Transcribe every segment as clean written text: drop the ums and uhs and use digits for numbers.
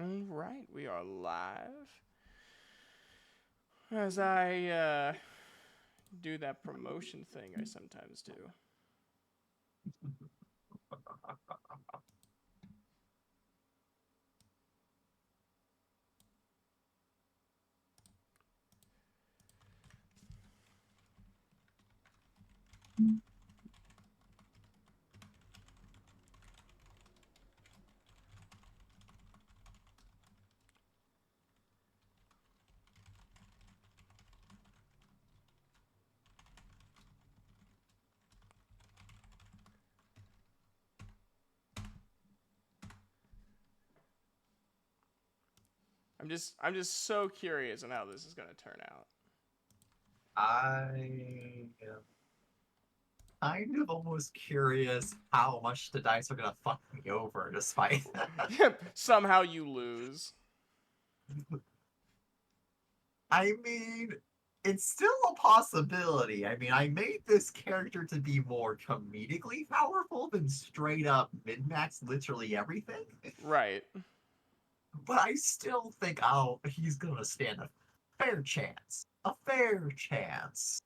All right, we are live. As I do that promotion thing I sometimes do. I'm just so curious on how this is gonna turn out. I am kind of almost curious how much the dice are gonna fuck me over despite that. Somehow you lose. I mean, it's still a possibility. I mean, I made this character to be more comedically powerful than straight up min-max literally everything. Right. But I still think, oh, he's gonna stand a fair chance. A fair chance.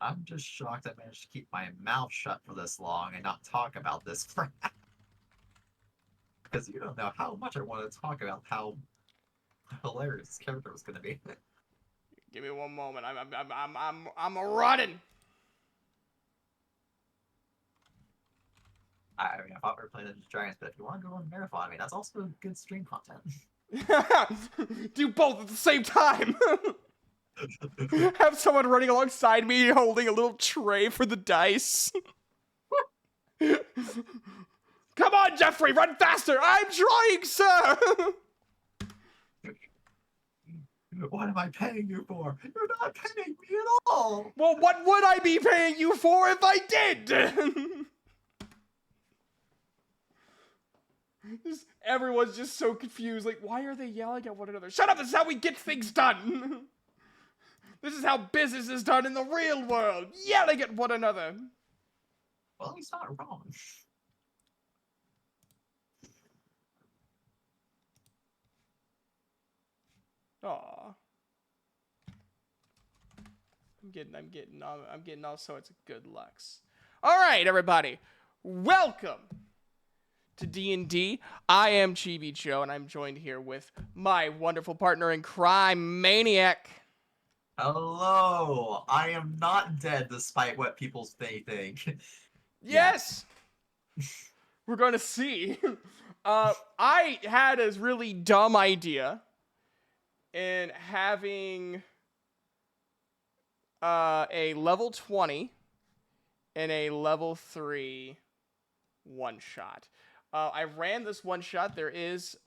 I'm just shocked I managed to keep my mouth shut for this long and not talk about this crap. Because you don't know how much I want to talk about how hilarious this character was going to be. Give me one moment. I'm running. I mean, I thought we were playing Dungeons Dragons, but if you want to go on a marathon, I mean, that's also good stream content. Do both at the same time. Have someone running alongside me holding a little tray for the dice. Come on, Jeffrey, run faster! I'm trying, sir! What am I paying you for? You're not paying me at all! Well, what would I be paying you for if I did? Everyone's just so confused. Like, why are they yelling at one another? Shut up, this is how we get things done! This is how business is done in the real world! Yelling at one another! Well, he's not wrong. Aw. I'm getting all sorts of good lucks. All right, everybody. Welcome to D&D. I am Chibi Joe, and I'm joined here with my wonderful partner in crime, Maniac. Hello! I am not dead despite what people may think. Yes! We're going to see. I had a really dumb idea in having a level 20 and a level 3 one-shot. I ran this one-shot. There is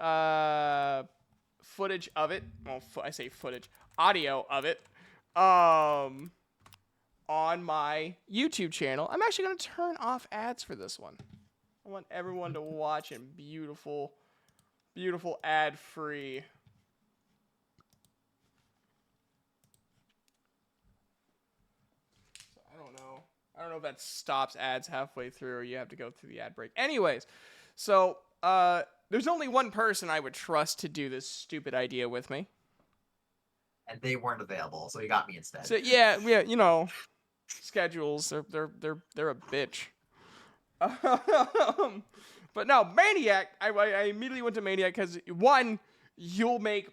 footage of it. Well, I say footage. Audio of it. On my YouTube channel. I'm actually going to turn off ads for this one. I want everyone to watch in beautiful, beautiful ad-free. I don't know if that stops ads halfway through or you have to go through the ad break. Anyways, so there's only one person I would trust to do this stupid idea with me. And they weren't available, so he got me instead. So yeah, you know, schedules they're a bitch. But no, Maniac. I immediately went to Maniac because one, you've made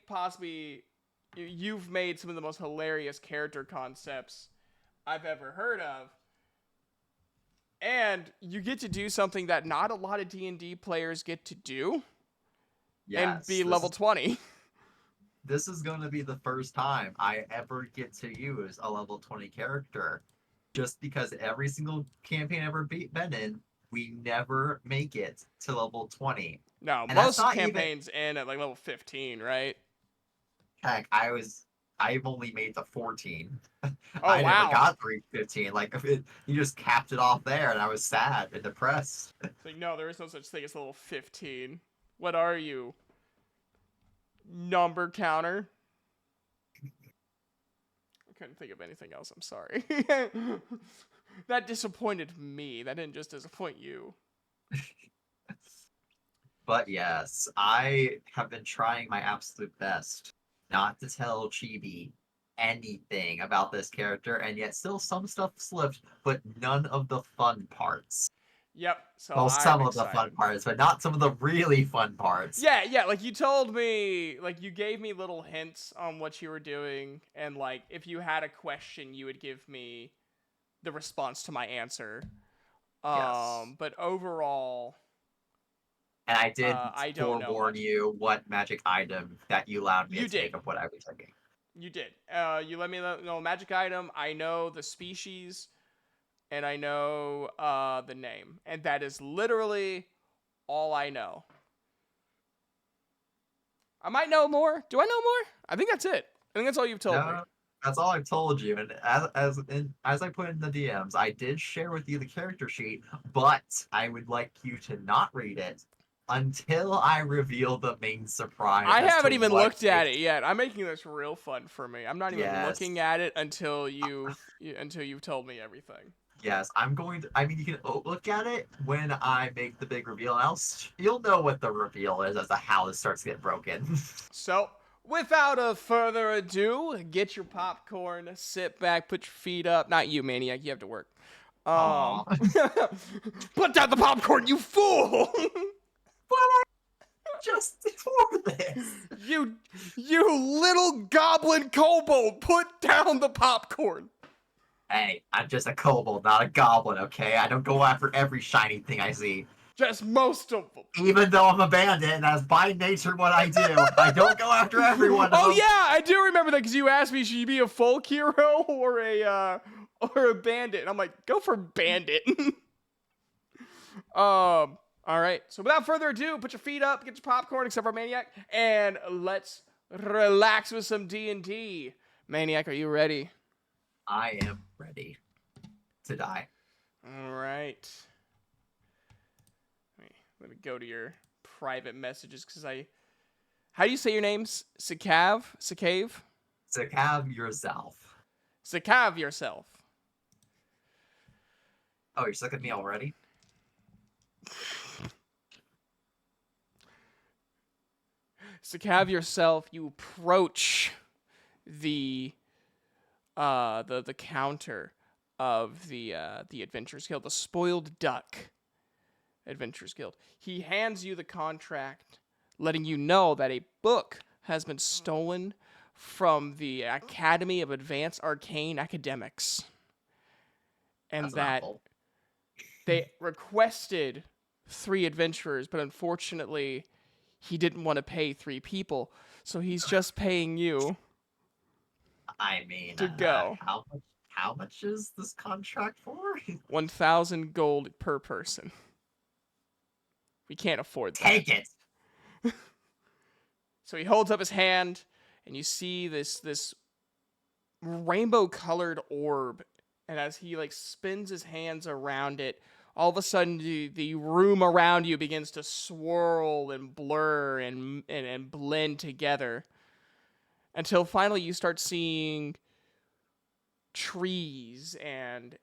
some of the most hilarious character concepts I've ever heard of. And you get to do something that not a lot of D&D players get to do. Yes, and be level 20. This is going to be the first time I ever get to use a level 20 character. Just because every single campaign I've ever been in, we never make it to level 20. No, and most campaigns end at like level 15, right? Heck, I've only made the 14. Oh, I never got 315. Like, you just capped it off there, and I was sad and depressed. It's like, no, there is no such thing as level 15. What are you? Number counter? couldn't think of anything else. I'm sorry. That disappointed me. That didn't just disappoint you. But yes, I have been trying my absolute best not to tell Chibi anything about this character, and yet still some stuff slipped, but none of the fun parts. Yep. So Well, I'm some of the fun excited. parts, but not some of the really fun parts. Yeah. Like you told me, like you gave me little hints on what you were doing, and like if you had a question, you would give me the response to my answer. Yes. But overall, And I did I don't know forewarn much. you what magic item that you allowed me You to did. take of what I was taking. You did. You let me know magic item. I know the species, and I know the name, and that is literally all I know. I might know more. Do I know more? I think that's it. I think that's all you've told me. No, that's all I've told you. And as I put in the DMs, I did share with you the character sheet, but I would like you to not read it until I reveal the main surprise I as to haven't even what looked at it yet. I'm making this real fun for me. I'm not even Yes. looking at it until you've told me everything. Yes, I'm going to. I mean, you can look at it when I make the big reveal, and you'll know what the reveal is as to how this starts to get broken. So, without a further ado, get your popcorn, sit back, put your feet up. Not you, maniac. You have to work. Aw. Put down the popcorn, you fool! But I just for this. You little goblin kobold, put down the popcorn. Hey, I'm just a kobold, not a goblin, okay? I don't go after every shiny thing I see. Just most of them. Even though I'm a bandit, and that's by nature what I do, I don't go after everyone. Oh yeah, I do remember that because you asked me, should you be a folk hero or a bandit? And I'm like, go for bandit. All right. So without further ado, put your feet up, get your popcorn, except for Maniac, and let's relax with some D&D. Maniac, are you ready? I am ready to die. All right. Let me go to your private messages because how do you say your name? Sakav? Sakave? Sakav yourself. Sakav yourself. Oh, you're sick of me already? Sakav yourself, you approach the counter of the Adventurers Guild, the Spoiled Duck Adventurers Guild. He hands you the contract, letting you know that a book has been stolen from the Academy of Advanced Arcane Academics, and that they requested 3 adventurers, but unfortunately, he didn't want to pay 3 people, so he's just paying you. I mean, to go. How much is this contract for? 1,000 gold per person. We can't afford that. Take it. So he holds up his hand, and you see this rainbow-colored orb, and as he like spins his hands around it, all of a sudden the room around you begins to swirl and blur and blend together, until finally you start seeing trees and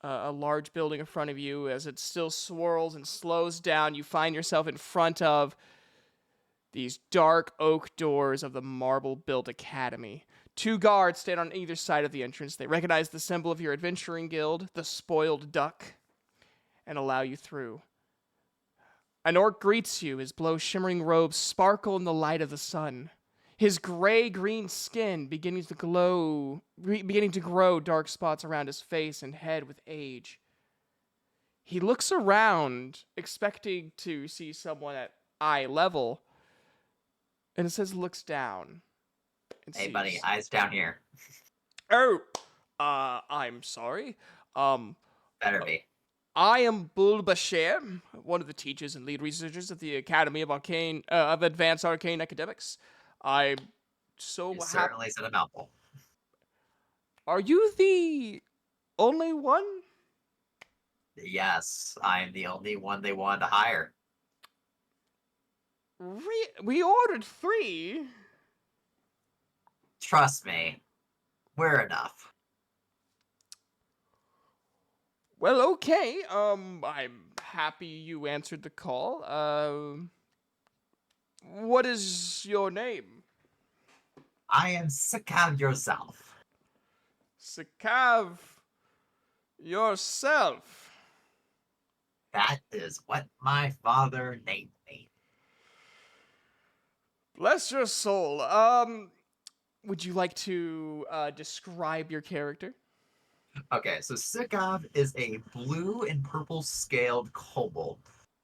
a large building in front of you. As it still swirls and slows down, you find yourself in front of these dark oak doors of the marble-built academy. 2 guards stand on either side of the entrance. They recognize the symbol of your adventuring guild, the Spoiled Duck, and allow you through. An orc greets you. His blue shimmering robes sparkle in the light of the sun. His gray-green skin beginning to grow dark spots around his face and head with age. He looks around, expecting to see someone at eye level, and it says looks down. Hey, buddy, eyes down here. Oh, I'm sorry. Better be. I am Bulbashir, one of the teachers and lead researchers at the Academy of Advanced Arcane Academics. I'm so You happy. certainly said a mouthful. Are you the only one? Yes, I am the only one they wanted to hire. We ordered 3. Trust me. we're enough. Well, okay. I'm happy you answered the call. What is your name? I am sick of yourself. Sakav yourself. That is what my father named me. Bless your soul. Would you like to describe your character? Okay, so Sikov is a blue and purple scaled kobold.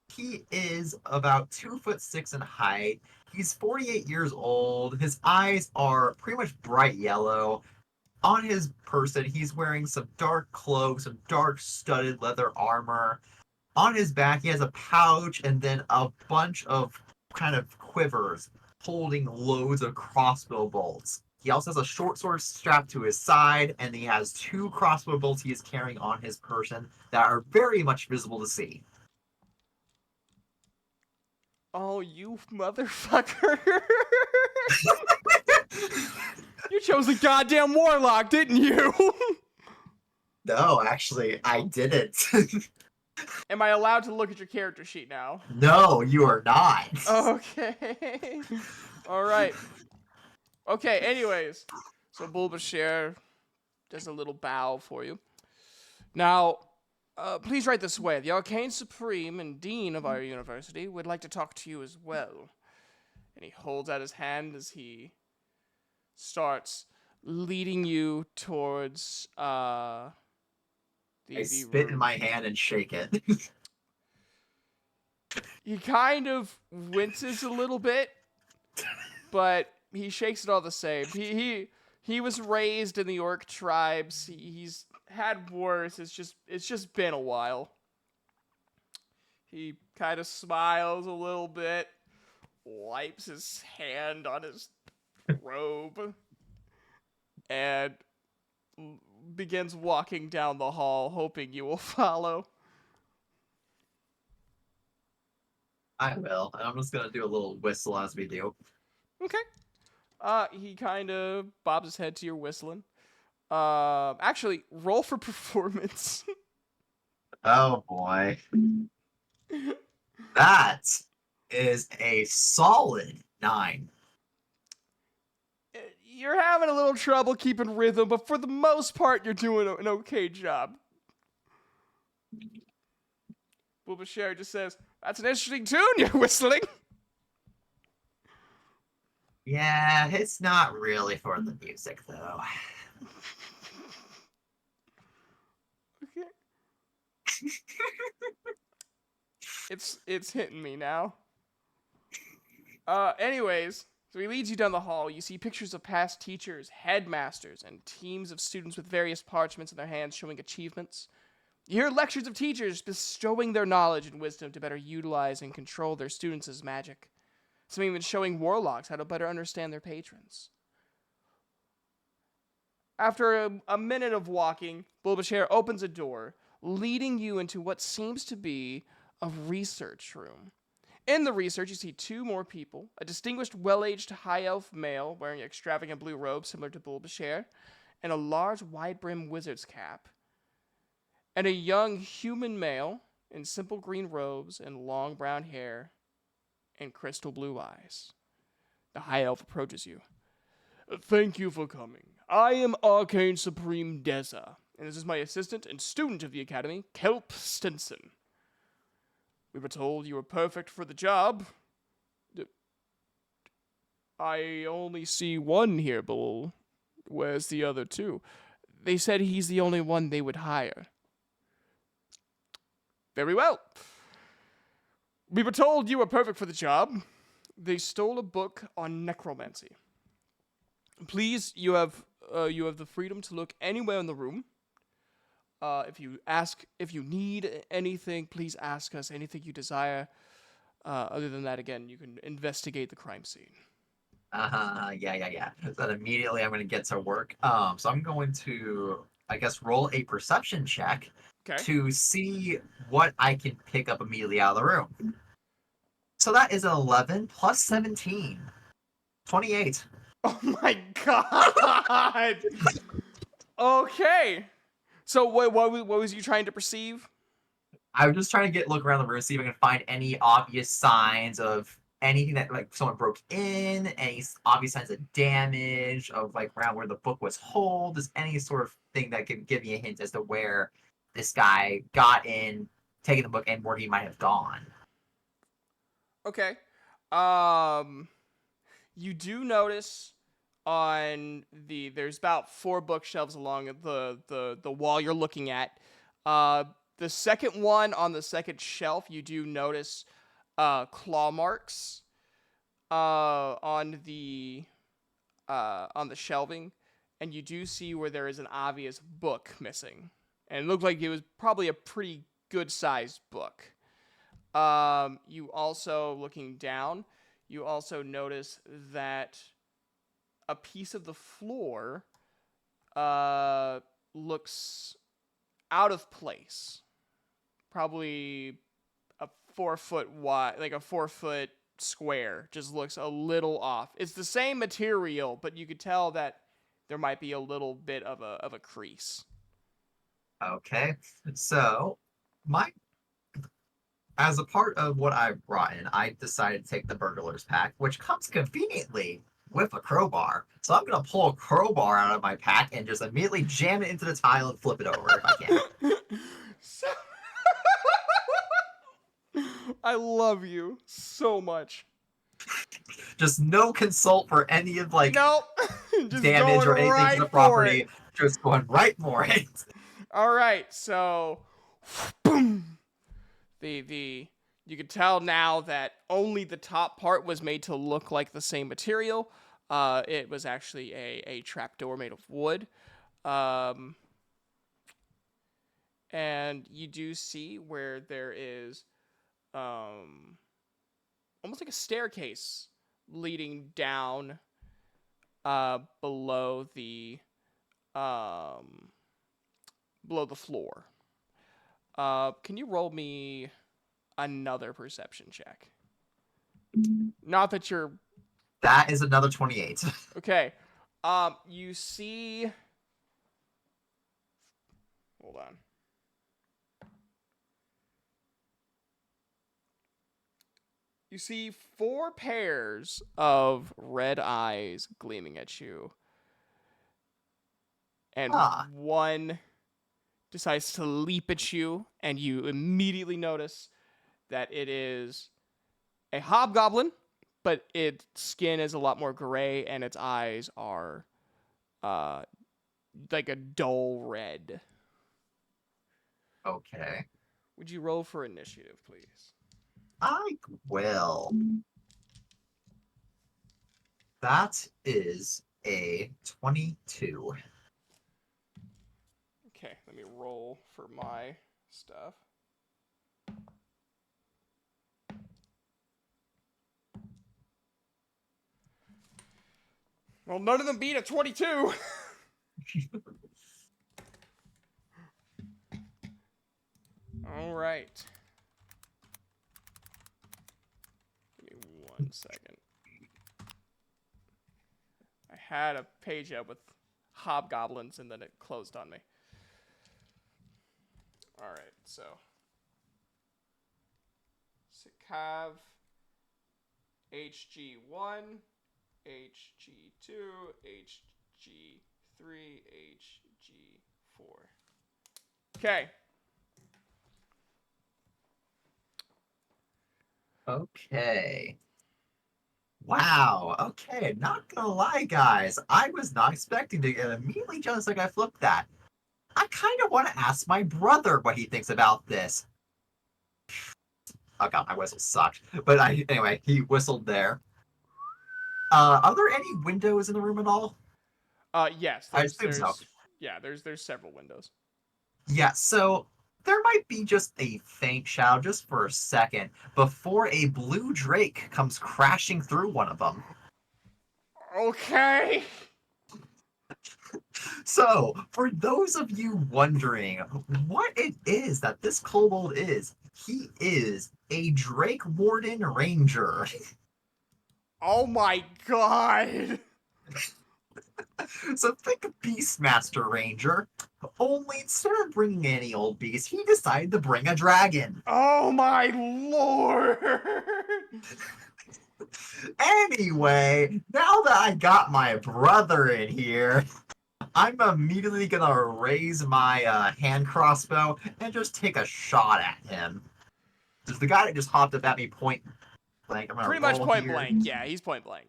He is about 2'6" in height. He's 48 years old. His eyes are pretty much bright yellow. On his person, he's wearing some dark clothes, some dark studded leather armor. On his back, he has a pouch and then a bunch of kind of quivers holding loads of crossbow bolts. He also has a short sword strapped to his side, and he has 2 crossbow bolts he is carrying on his person that are very much visible to see. Oh, you motherfucker. You chose a goddamn warlock, didn't you? No, actually, I didn't. Am I allowed to look at your character sheet now? No, you are not. Okay. All right. Okay, anyways. So Bulbashare does a little bow for you. Now, please write this way. The Arcane Supreme and Dean of our university would like to talk to you as well. And he holds out his hand as he starts leading you towards I spit in my hand and shake it. He kind of winces a little bit, but he shakes it all the same. He was raised in the orc tribes. He's had worse. It's just been a while. He kind of smiles a little bit, wipes his hand on his robe, and begins walking down the hall, hoping you will follow. I will. And I'm just gonna do a little whistle as we do. Okay. He kind of bobs his head to your whistling. Actually, roll for performance. Oh boy. That is a solid 9. You're having a little trouble keeping rhythm, but for the most part, you're doing an okay job. Bulbashare just says, "That's an interesting tune you're whistling." Yeah, it's not really for the music though. Okay. It's hitting me now. Anyways, so he leads you down the hall. You see pictures of past teachers, headmasters, and teams of students with various parchments in their hands showing achievements. You hear lectures of teachers bestowing their knowledge and wisdom to better utilize and control their students' magic. Some even showing warlocks how to better understand their patrons. After a minute of walking, Bulbashare opens a door, leading you into what seems to be a research room. In the research, you see 2 more people, a distinguished well-aged high-elf male wearing an extravagant blue robe similar to Bulbashare, and a large wide-brimmed wizard's cap, and a young human male in simple green robes and long brown hair and crystal blue eyes. The high elf approaches you. "Thank you for coming. I am Arcane Supreme Deza, and this is my assistant and student of the Academy, Kelp Stinson. We were told you were perfect for the job. I only see one here, Bull. Where's the other 2? They said he's the only one they would hire." "Very well. We were told you were perfect for the job. They stole a book on necromancy. Please, you have the freedom to look anywhere in the room. If you need anything, please ask us. Anything you desire. Other than that, again, you can investigate the crime scene." Yeah. Then immediately I'm gonna get to work. So I'm going to, I guess, roll a perception check to see what I can pick up immediately out of the room. So that is an 11 plus 17. 28. Oh my god! Okay. So what was you trying to perceive? I was just trying to look around the room, see if I can find any obvious signs of anything that like someone broke in, any obvious signs of damage, of like around where the book was holed, just any sort of thing that could give me a hint as to where this guy got in, taking the book, and where he might have gone. Okay. You do notice there's about 4 bookshelves along the wall you're looking at. The second one on the second shelf, you do notice claw marks on the shelving, and you do see where there is an obvious book missing, and it looked like it was probably a pretty good sized book. You also, looking down, you also notice that a piece of the floor looks out of place. Probably a 4-foot wide, like a 4-foot square, just looks a little off. It's the same material, but you could tell that there might be a little bit of a crease. Okay, so my as a part of what I brought in, I decided to take the burglar's pack, which comes conveniently with a crowbar. So I'm gonna pull a crowbar out of my pack and just immediately jam it into the tile and flip it over if I can. So- I love you so much. Just no consult for any of like Nope. Just damage going or anything to right the for it. property. Just going right for it. All right, so boom. The you can tell now that only the top part was made to look like the same material. It was actually a trapdoor made of wood. And you do see where there is almost like a staircase leading down below the floor. Can you roll me another perception check? Not that you're That is another 28. okay. You see. Hold on. You see 4 pairs of red eyes gleaming at you, and Ah, one decides to leap at you, and you immediately notice that it is a hobgoblin, but its skin is a lot more gray, and its eyes are like a dull red. okay. Would you roll for initiative, please? I will. That is a 22. Okay, let me roll for my stuff. Well, none of them beat a 22. All right. Give me 1 second. I had a page up with hobgoblins and then it closed on me. All right, so Cav HG1, HG2, HG3, HG4. Okay. Okay. Wow. Okay. Not gonna lie, guys. I was not expecting to get immediately jealous like I flipped that. I kind of want to ask my brother what he thinks about this. Oh god, my whistle sucked. But anyway, he whistled there. Are there any windows in the room at all? Yes, I assume so. there's several windows. Yeah, so there might be just a faint shadow just for a second before a blue drake comes crashing through one of them. Okay. So, for those of you wondering what it is that this kobold is, he is a Drake Warden Ranger. Oh my god. So think Beastmaster Ranger. Only instead of bringing any old beast, he decided to bring a dragon. Oh my lord! Anyway, now that I got my brother in here, I'm immediately gonna raise my hand crossbow and just take a shot at him. Just the guy that just hopped up at me point blank. I'm gonna Pretty much roll point here. blank. Yeah, he's point blank.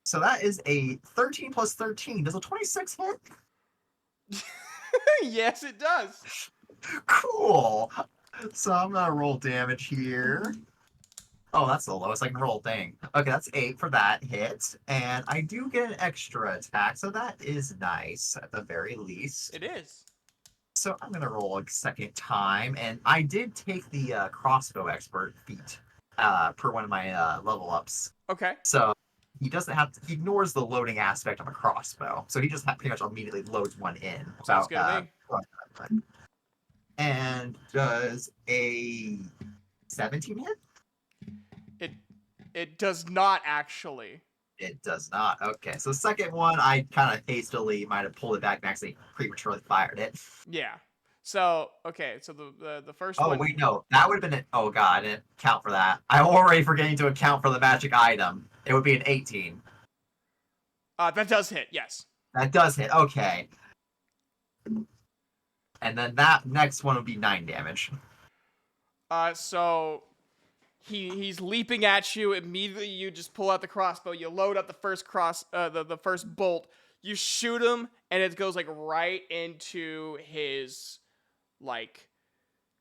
So that is a 13 plus 13. Does a 26 hit? Yes, it does. Cool. So I'm gonna roll damage here. Oh, that's the lowest I can roll thing. Okay, that's 8 for that hit. And I do get an extra attack, so that is nice at the very least. It is. So I'm gonna roll a second time, and I did take the crossbow expert feat per one of my level ups. Okay. So he doesn't have to, he ignores the loading aspect of a crossbow. So he just pretty much immediately loads one in. Sounds good to me. And does a 17 hit? It does not actually. It does not. Okay, so the second one, I kind of hastily might have pulled it back and actually prematurely fired it. Yeah. So okay, so the first Oh one. wait, no, that would have been oh god, I didn't count for that. I'm already forgetting to account for the magic item. It would be an 18. That does hit. Yes. That does hit. Okay. And then that next one would be 9 damage. So he's leaping at you. Immediately, you just pull out the crossbow. You load up the first the first bolt. You shoot him, and it goes like right into his like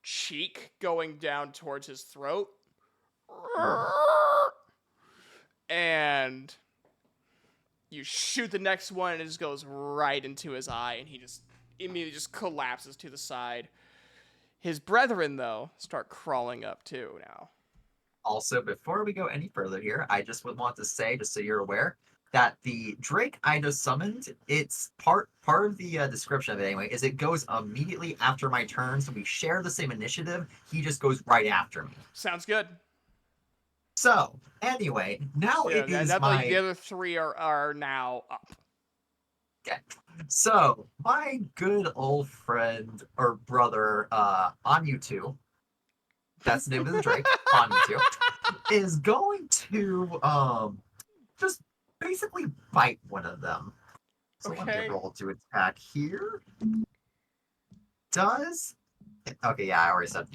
cheek, going down towards his throat. And you shoot the next one, and it just goes right into his eye, and he just immediately just collapses to the side. His brethren, though, start crawling up too now. Also, before we go any further here, I just would want to say, just so you're aware, that the Drake I just summoned, it's part of the description of it anyway, is it goes immediately after my turn, so we share the same initiative. He just goes right after me. Sounds good. So, anyway, now it is my... The other three are now up. Okay. So, my good old friend, or brother, on YouTube, that's the name of the Drake, on YouTube, is going to, just basically bite one of them. So let me roll to attack here. Does... Okay, yeah, I already said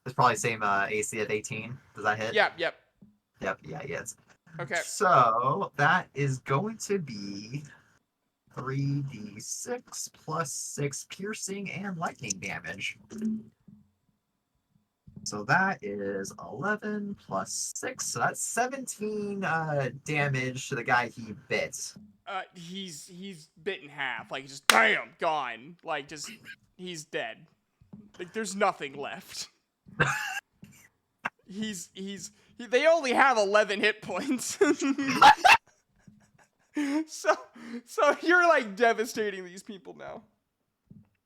it's probably same AC of 18. Does that hit? Yep. Yep, yeah, it gets. Okay. So that is going to be 3d6 plus 6 piercing and lightning damage. So that is 11 plus 6. So that's 17 damage to the guy he bit. He's bit in half. Like, just bam, gone. Like, just he's dead. Like, there's nothing left. They only have 11 hit points. So you're like devastating these people now.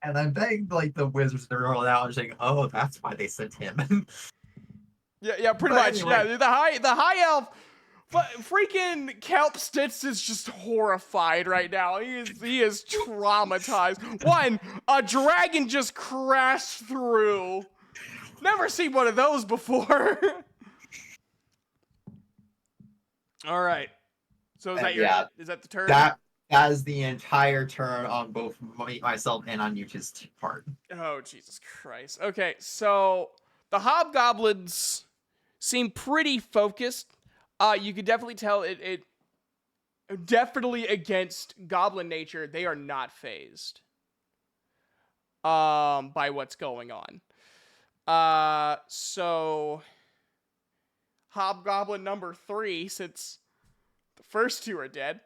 And I'm betting like the wizards are rolling out and saying, "Oh, that's why they sent him." Yeah, pretty much. Anyway. Yeah, the high elf, freaking Kelp Stitz is just horrified right now. He is traumatized. One, a dragon just crashed through. Never seen one of those before. All right. So is that the turn? That is the entire turn on both myself and on YouTube's part. Oh, Jesus Christ. Okay, so the hobgoblins seem pretty focused. You could definitely tell it definitely against goblin nature, they are not fazed by what's going on. So hobgoblin number 3, since the first two are dead,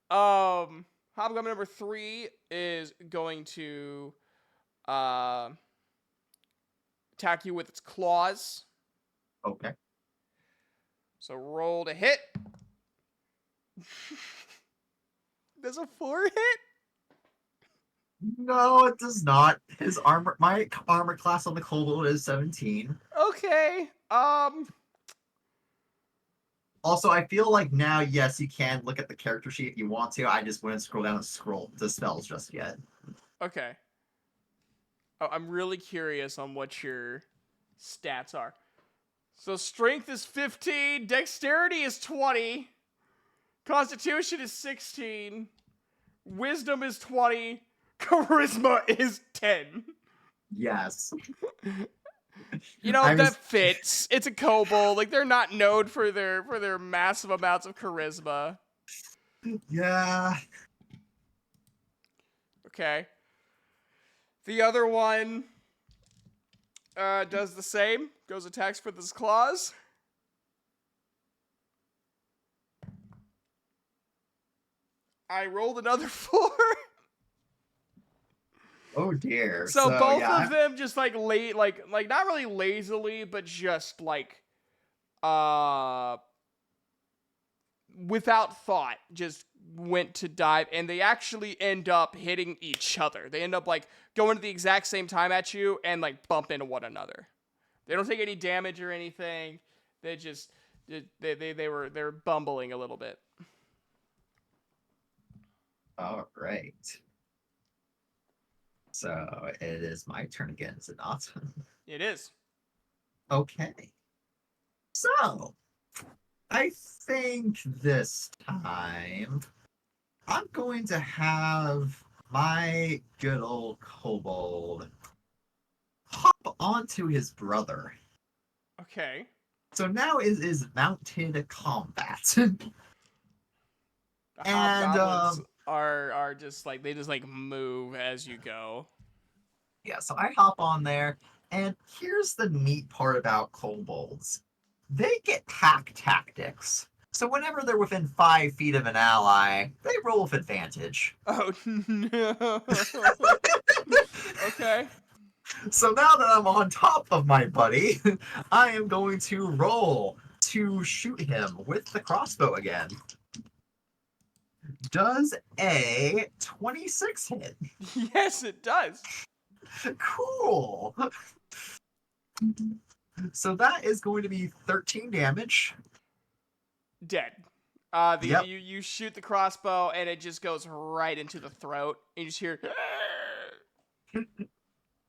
hobgoblin number 3 is going to attack you with its claws. Okay. So roll to hit. Does a 4 hit? No, it does not. My armor class on the kobold is 17. Okay. Also, I feel like now, yes, you can look at the character sheet if you want to. I just wouldn't scroll down and scroll the spells just yet. Okay. Oh, I'm really curious on what your stats are. So strength is 15, dexterity is 20, constitution is 16, wisdom is 20, charisma is 10. Yes. You know, I that was fits. It's a kobold. Like, they're not known for their massive amounts of charisma. yeah. Okay. The other one does the same. Goes attacks with his claws. I rolled another 4. Oh dear. So So both yeah, of them just like like not really lazily, but just like uh without thought, just went to dive, and they actually end up hitting each other. They end up like going at the exact same time at you and like bump into one another. They don't take any damage or anything. They just they're bumbling a little bit. all right. So it is my turn again, is it not? It is. Okay. So I think this time I'm going to have my good old kobold hop onto his brother. Okay. So now is mounted combat. The and hobgoblins are just like they just like move as you go. yeah, so I hop on there, and here's the neat part about kobolds. They get pack tactics. So whenever they're within 5 feet of an ally, they roll with advantage. Oh no. Okay. So now that I'm on top of my buddy, I am going to roll to shoot him with the crossbow again. Does a 26 hit? Yes, it does. Cool. So that is going to be 13 damage. Dead. Yep. You shoot the crossbow and it just goes right into the throat. And you just hear.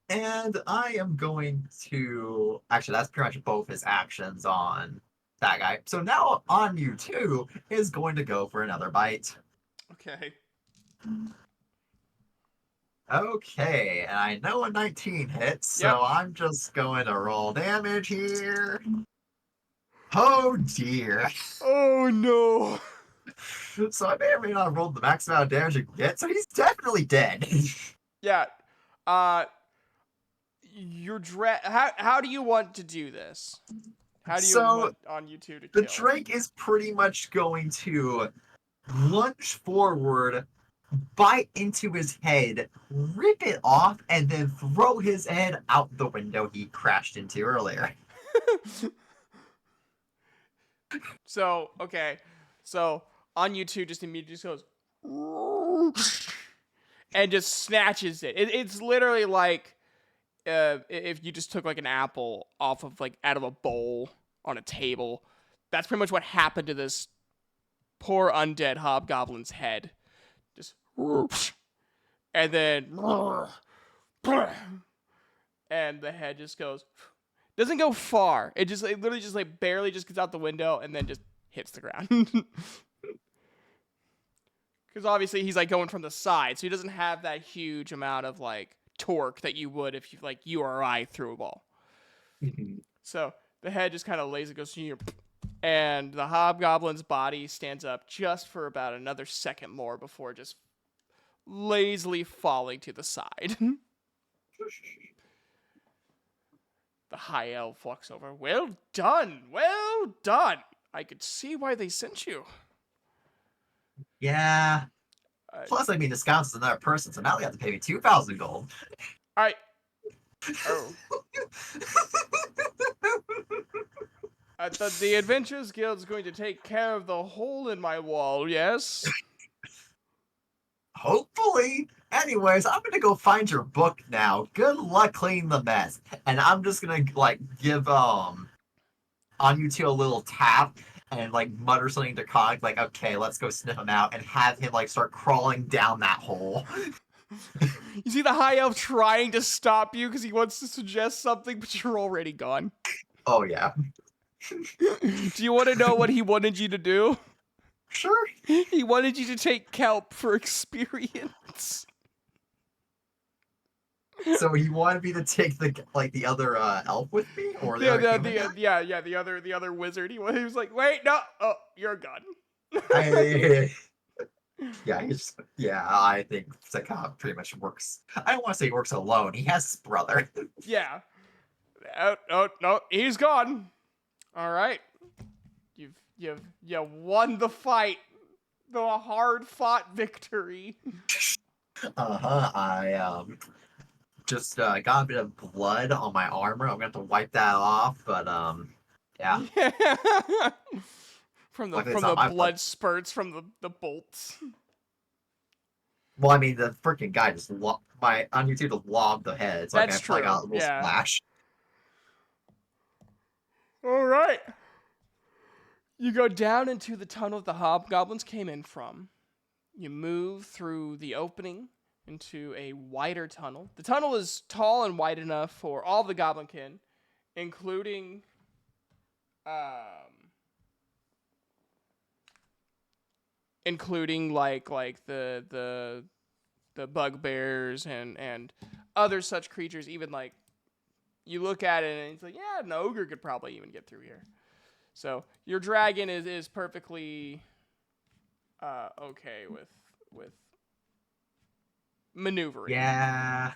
And I am going to actually that's pretty much both his actions on that guy. So now on you two is going to go for another bite. Okay. Okay, and I know a 19 hits, so Yep. I'm just going to roll damage here. Oh dear. Oh no. So I may or may not have rolled the max amount of damage I can get, so he's definitely dead. Yeah. Your how do you want to do this? How do you want on you two to The kill? Drake is pretty much going to lunge forward, bite into his head, rip it off, and then throw his head out the window he crashed into earlier. So, okay. So, on you two just immediately just goes and just snatches it. It's literally like if you just took like an apple off of like out of a bowl on a table. That's pretty much what happened to this poor undead hobgoblin's head. Just and then and the head just goes doesn't go far. It literally just like barely just gets out the window and then just hits the ground. Because obviously he's like going from the side, so he doesn't have that huge amount of like torque that you would if you or I threw a ball. So the head just kind of lays it, goes here, and the hobgoblin's body stands up just for about another second more before just lazily falling to the side. The high elf walks over. Well done, well done. I could see why they sent you. Yeah. Plus, I mean, the scouts is another person, so now they have to pay me 2,000 gold. All right. Oh. The Adventurers Guild is going to take care of the hole in my wall, yes? Hopefully. Anyways, I'm gonna go find your book now. Good luck cleaning the mess. And I'm just gonna like give on you two a little tap, and like mutter something to Cog, like, okay, let's go sniff him out, and have him like start crawling down that hole. You see the high elf trying to stop you because he wants to suggest something, but you're already gone. Oh yeah. Do you want to know what he wanted you to do? Sure. He wanted you to take kelp for experience. So he wanted me to take the other elf with me, or the other human guy? The other wizard. He was like, wait, no, oh, you're gone. I think Sakab pretty much works. I don't want to say he works alone. He has his brother. Yeah. No, he's gone. All right. You won the fight. The hard-fought victory. I just got a bit of blood on my armor. I'm gonna have to wipe that off, but yeah. From Luckily, it's the not my blood spurts from the bolts. Well, I mean, the freaking guy just on YouTube just lobbed the head, so That's I probably true. got a little Yeah. splash. All right. You go down into the tunnel the hobgoblins came in from. You move through the opening into a wider tunnel. The tunnel is tall and wide enough for all the goblinkin, including like the bugbears and other such creatures. Even like you look at it and it's like, yeah, an ogre could probably even get through here. So your dragon is perfectly okay with maneuvering. Yeah.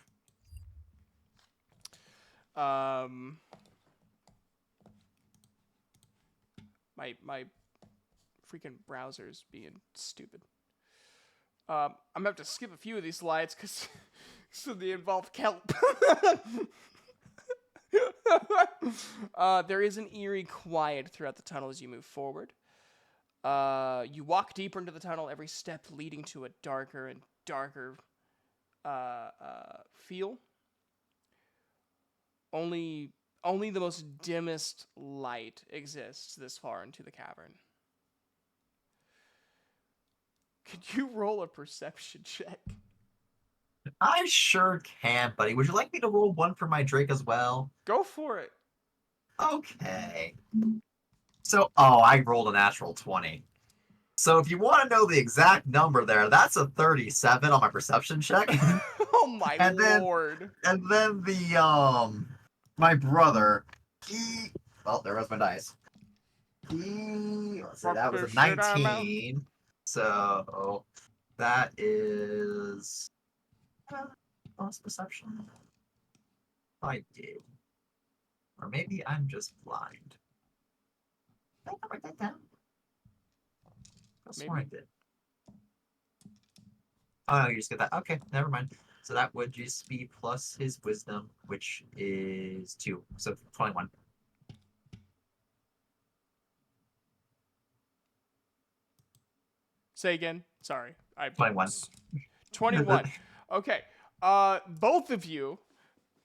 My freaking browser's being stupid. I'm gonna have to skip a few of these slides because they involve kelp. There is an eerie quiet throughout the tunnel as you move forward. You walk deeper into the tunnel, every step leading to a darker and darker feel. Only the most dimmest light exists this far into the cavern. Could you roll a perception check? I sure can, buddy. Would you like me to roll one for my Drake as well? Go for it. Okay. So, I rolled a natural 20. So if you want to know the exact number there, that's a 37 on my perception check. Oh my lord. And then my brother, there was my dice. Let's see, that was a 19. So that is lost perception. I did. Or maybe I'm just blind. Did I write that down? That's what I did. Oh, no, you just get that. Okay, never mind. So that would just be plus his wisdom, which is 2. So 21. Say again. Sorry. 21. 21. Okay. Both of you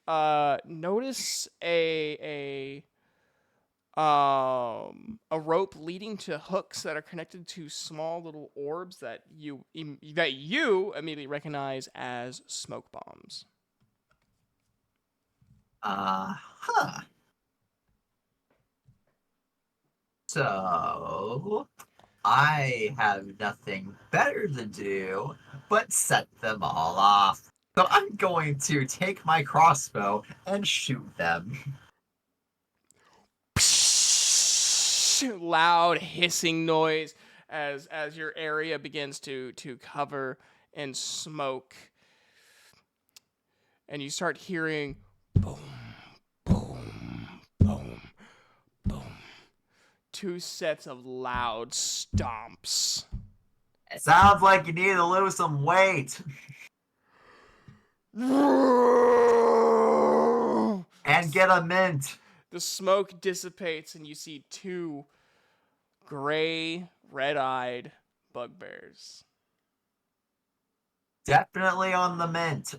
notice a rope leading to hooks that are connected to small little orbs that you immediately recognize as smoke bombs. Huh. So I have nothing better to do but set them all off. So I'm going to take my crossbow and shoot them. Loud hissing noise as your area begins to cover in smoke, and you start hearing boom, boom, boom, boom. 2 sets of loud stomps. It sounds like you need to lose some weight. And get a mint. The smoke dissipates and you see 2 gray, red-eyed bugbears. Definitely on the mint.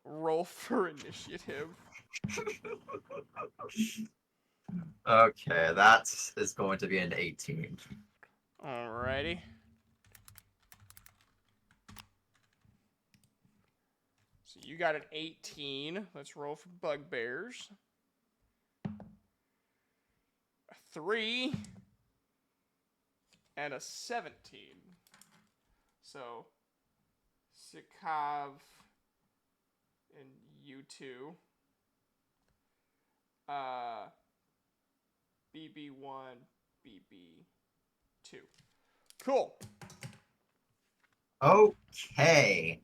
Roll for initiative. Okay, that is going to be an 18. Alrighty. So you got an 18. Let's roll for bugbears. A 3 and a 17. So Sikav and you two. BB1, BB2. Cool. Okay.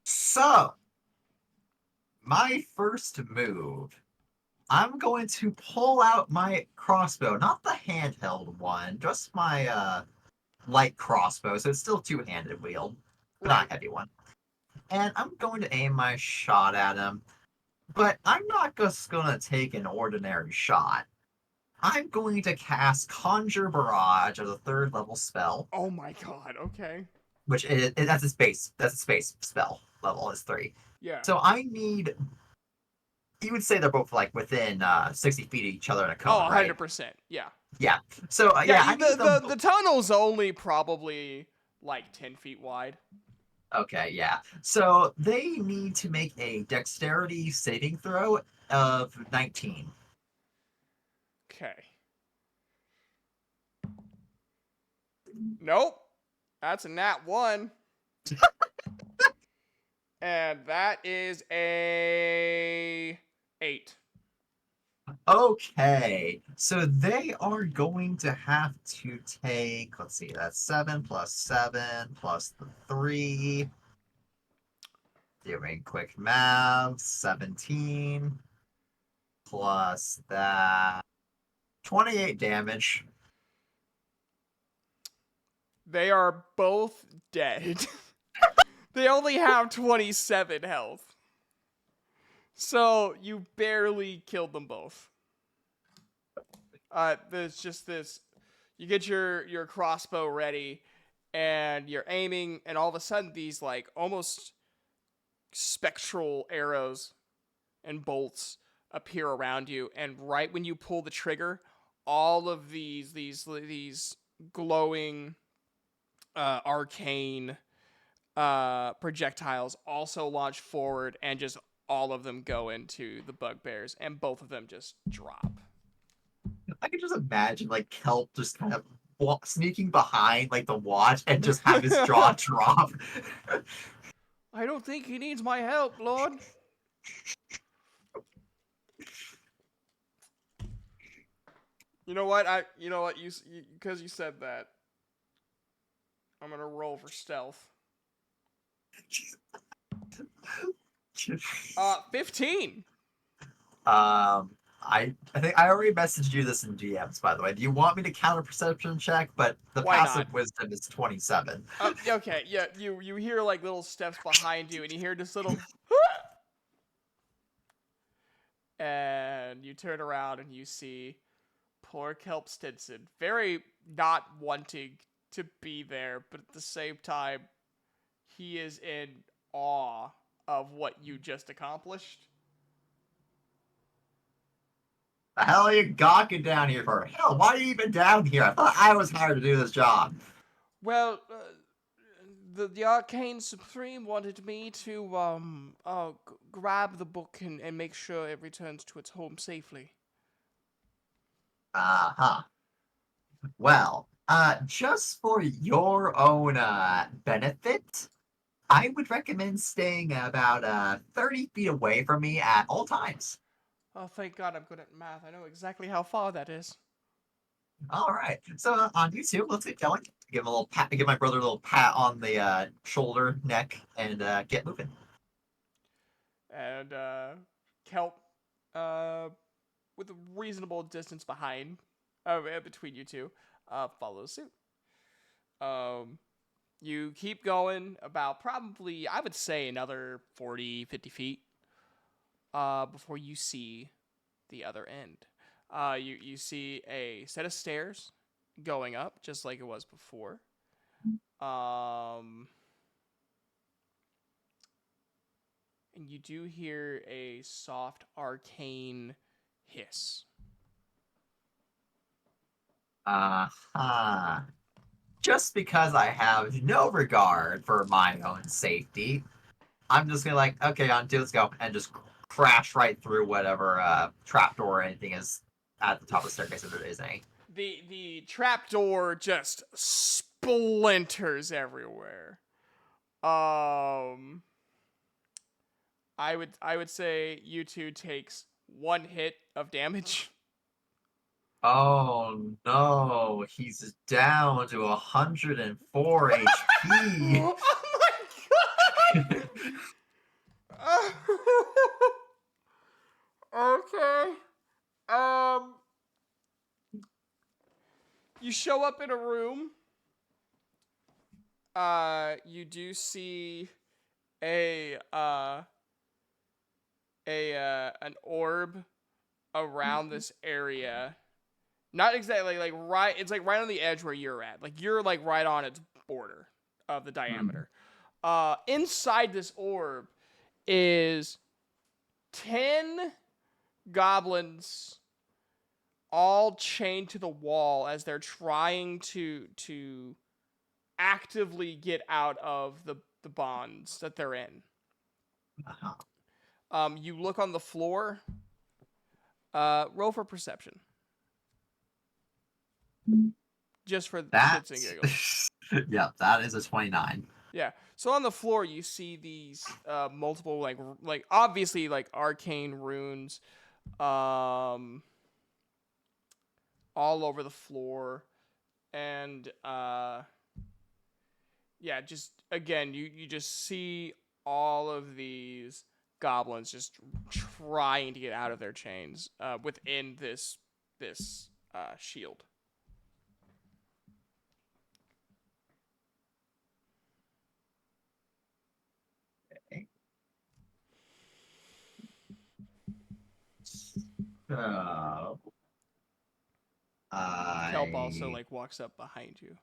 So, my first move, I'm going to pull out my crossbow, not the handheld one, just my light crossbow, so it's still two-handed wield, but not Right. a heavy one. And I'm going to aim my shot at him, but I'm not just going to take an ordinary shot. I'm going to cast Conjure Barrage as a third level spell, Oh my god, okay. which that's its base spell level is 3. Yeah. So I need, you would say they're both like within 60 feet of each other in a Oh, cone, right? 100%. Yeah. Yeah. So Yeah, I need them. the tunnel's only probably like 10 feet wide. Okay, yeah. So they need to make a dexterity saving throw of 19. Okay. Nope. That's a nat 1. And that is a 8. Okay, so they are going to have to take, let's see, that's 7 plus 7 plus the 3. Doing quick math, 17 plus that, 28 damage. They are both dead. They only have 27 health. So you barely killed them both. There's just this. You get your crossbow ready, and you're aiming, and all of a sudden these like almost spectral arrows and bolts appear around you, and right when you pull the trigger, all of these glowing arcane projectiles also launch forward, and just all of them go into the bugbears, and both of them just drop. I can just imagine like Kelp just kind of sneaking behind like the watch and just have his jaw drop. I don't think he needs my help, Lord. You know what? You know what? You because you said that, I'm gonna roll for stealth. 15. I think I already messaged you this in DMs, by the way. Do you want me to counter perception check? But the Why not? passive wisdom is 27. Okay, yeah. You hear like little steps behind you, and you hear this little, and you turn around and you see poor Kelp Stinson, very not wanting to be there, but at the same time, he is in awe of what you just accomplished. The hell are you gawking down here for? Hell, why are you even down here? I thought I was hired to do this job. Well, the Arcane Supreme wanted me to grab the book and make sure it returns to its home safely. Uh-huh. Well, just for your own benefit, I would recommend staying about 30 feet away from me at all times. Oh, thank God I'm good at math. I know exactly how far that is. All right. So on YouTube, let's get going. Give him a little pat. Give my brother a little pat on the shoulder, neck, and get moving. And Kelp, uh, with a reasonable distance behind, between you two, follows suit. Um, you keep going about probably, I would say, another 40, 50 feet before you see the other end. You see a set of stairs going up, just like it was before. Um, and you do hear a soft arcane hiss. Just because I have no regard for my own safety, I'm just gonna like, okay, on two, let's go, and just crash right through whatever trapdoor or anything is at the top of the staircase if there is any. The trapdoor just splinters everywhere. I would say U2 takes 1 hit of damage. Oh no, he's down to 104 HP. Oh my god! Okay. Um, you show up in a room. You do see a an orb around this area. Not exactly like right. It's like right on the edge where you're at. Like you're like right on its border of the diameter. Inside this orb is 10 goblins all chained to the wall as they're trying to actively get out of the bonds that they're in. You look on the floor. Roll for perception. Just for shits and giggles. Yeah, that is a 29. Yeah. So on the floor you see these multiple like obviously like arcane runes all over the floor, and yeah, just again you just see all of these goblins just trying to get out of their chains within this shield. Okay. So, Kelp also like walks up behind you.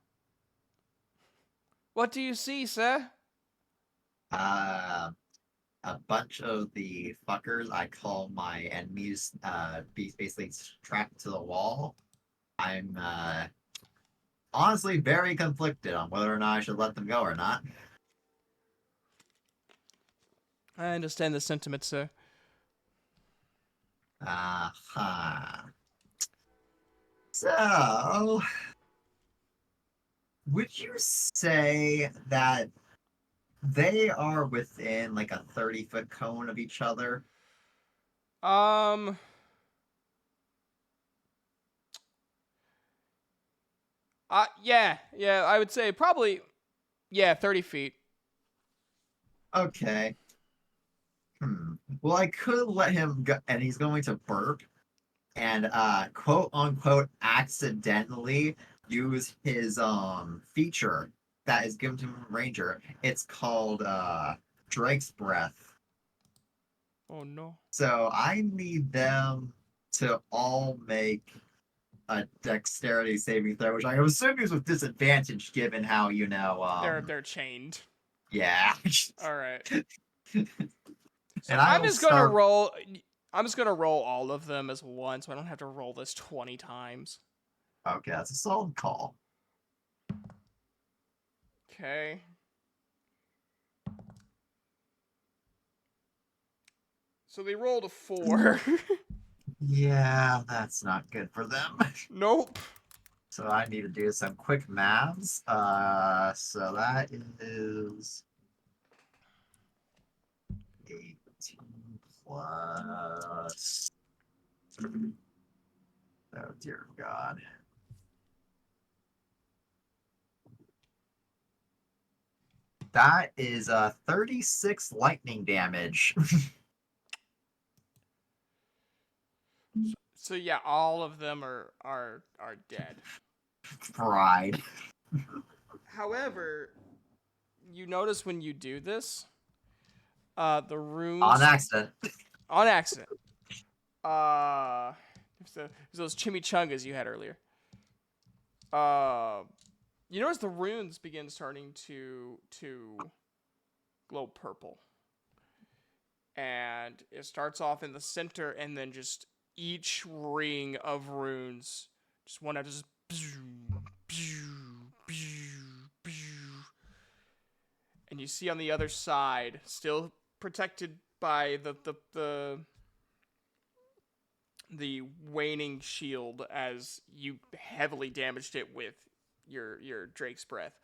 What do you see, sir? a bunch of the fuckers I call my enemies basically strapped to the wall. I'm honestly very conflicted on whether or not I should let them go or not. I understand the sentiment, sir. So, would you say that they are within like a 30-foot cone of each other? Um, yeah, I would say probably, yeah, 30 feet. Okay. Well, I could let him go, and he's going to burp and quote unquote accidentally use his feature that is given to him from Ranger. It's called Drake's Breath. Oh no. So I need them to all make a dexterity saving throw, which I assume is with disadvantage given how They're chained. yeah. All right. So And I will start. I'm just gonna roll all of them as one, so I don't have to roll this 20 times. Okay, that's a solid call. Okay. So they rolled a 4. Yeah, that's not good for them. Nope. So I need to do some quick maths. So that is 18 plus. Oh dear God. That is 36 lightning damage. So yeah, all of them are dead. Fried. However, you notice when you do this, the runes On accident. on accident. It's those chimichangas you had earlier. You notice the runes begin starting to glow purple, and it starts off in the center, and then just each ring of runes, just one after just And you see on the other side, still protected by the waning shield as you heavily damaged it with your Drake's breath,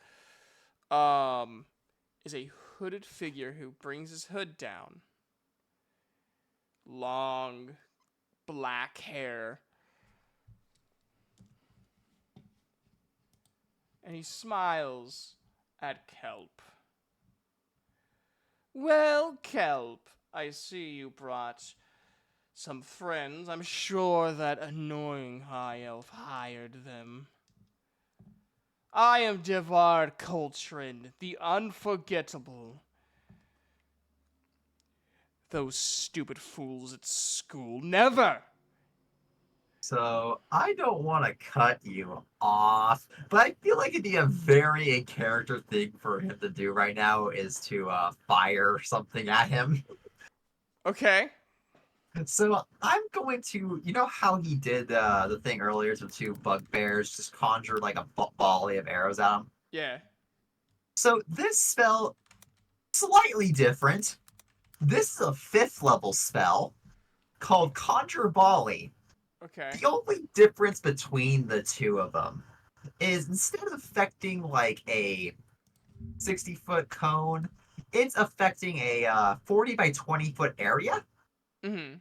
is a hooded figure who brings his hood down. Long black hair. And he smiles at Kelp. Well, Kelp, I see you brought some friends. I'm sure that annoying high elf hired them. I am Devar Coltrane, the unforgettable. Those stupid fools at school. Never! So I don't want to cut you off, but I feel like it'd be a very in character thing for him to do right now is to fire something at him. Okay. So I'm going to, you know how he did the thing earlier to two bugbears, just conjured like a volley of arrows at him. Yeah. So this spell, slightly different. This is a 5th level spell called Conjure Volley. Okay. The only difference between the two of them is instead of affecting like a 60-foot cone, it's affecting a 40 by 20-foot area. Mm-hmm.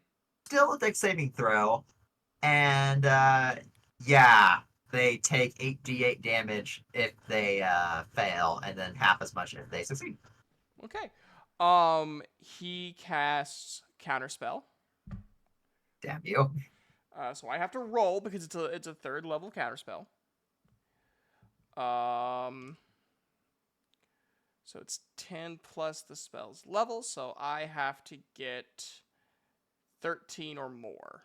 Still a dex saving throw, and yeah, they take 8d8 damage if they fail, and then half as much if they succeed. Okay. He casts Counterspell. Damn you. So I have to roll because it's a 3rd level Counterspell. So it's 10 plus the spell's level, so I have to get 13 or more.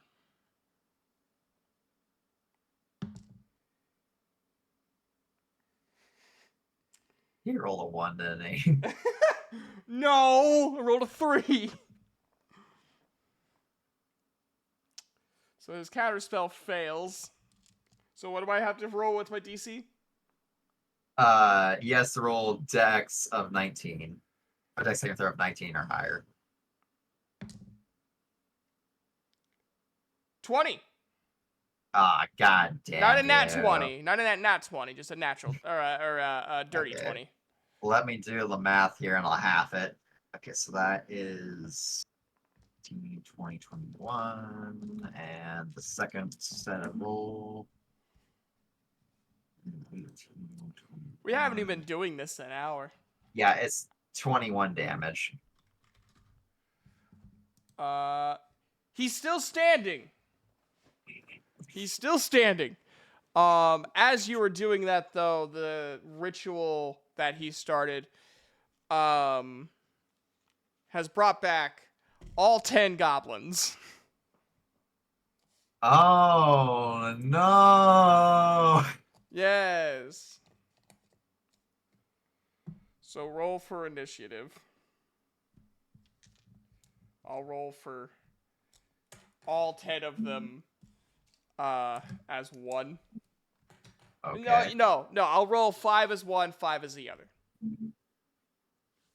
He rolled a 1, didn't he? No! I rolled a 3! So his Counterspell fails. So what do I have to roll? What's my DC? He has to roll dex of 19. Or dex saving throw of 19 or higher. 20! God damn Not a nat you. 20. Not a nat 20, just a natural, or a dirty Okay. 20. Let me do the math here and I'll half it. Okay, so that is 20, 21, and the second set of roll. 18, We haven't 21. even been doing this an hour. Yeah, it's 21 damage. He's still standing. He's still standing. As you were doing that, though, the ritual that he started, has brought back all 10 goblins. Oh no! Yes. So roll for initiative. I'll roll for all 10 of them as one. Okay. No, I'll roll 5 as one, 5 as the other.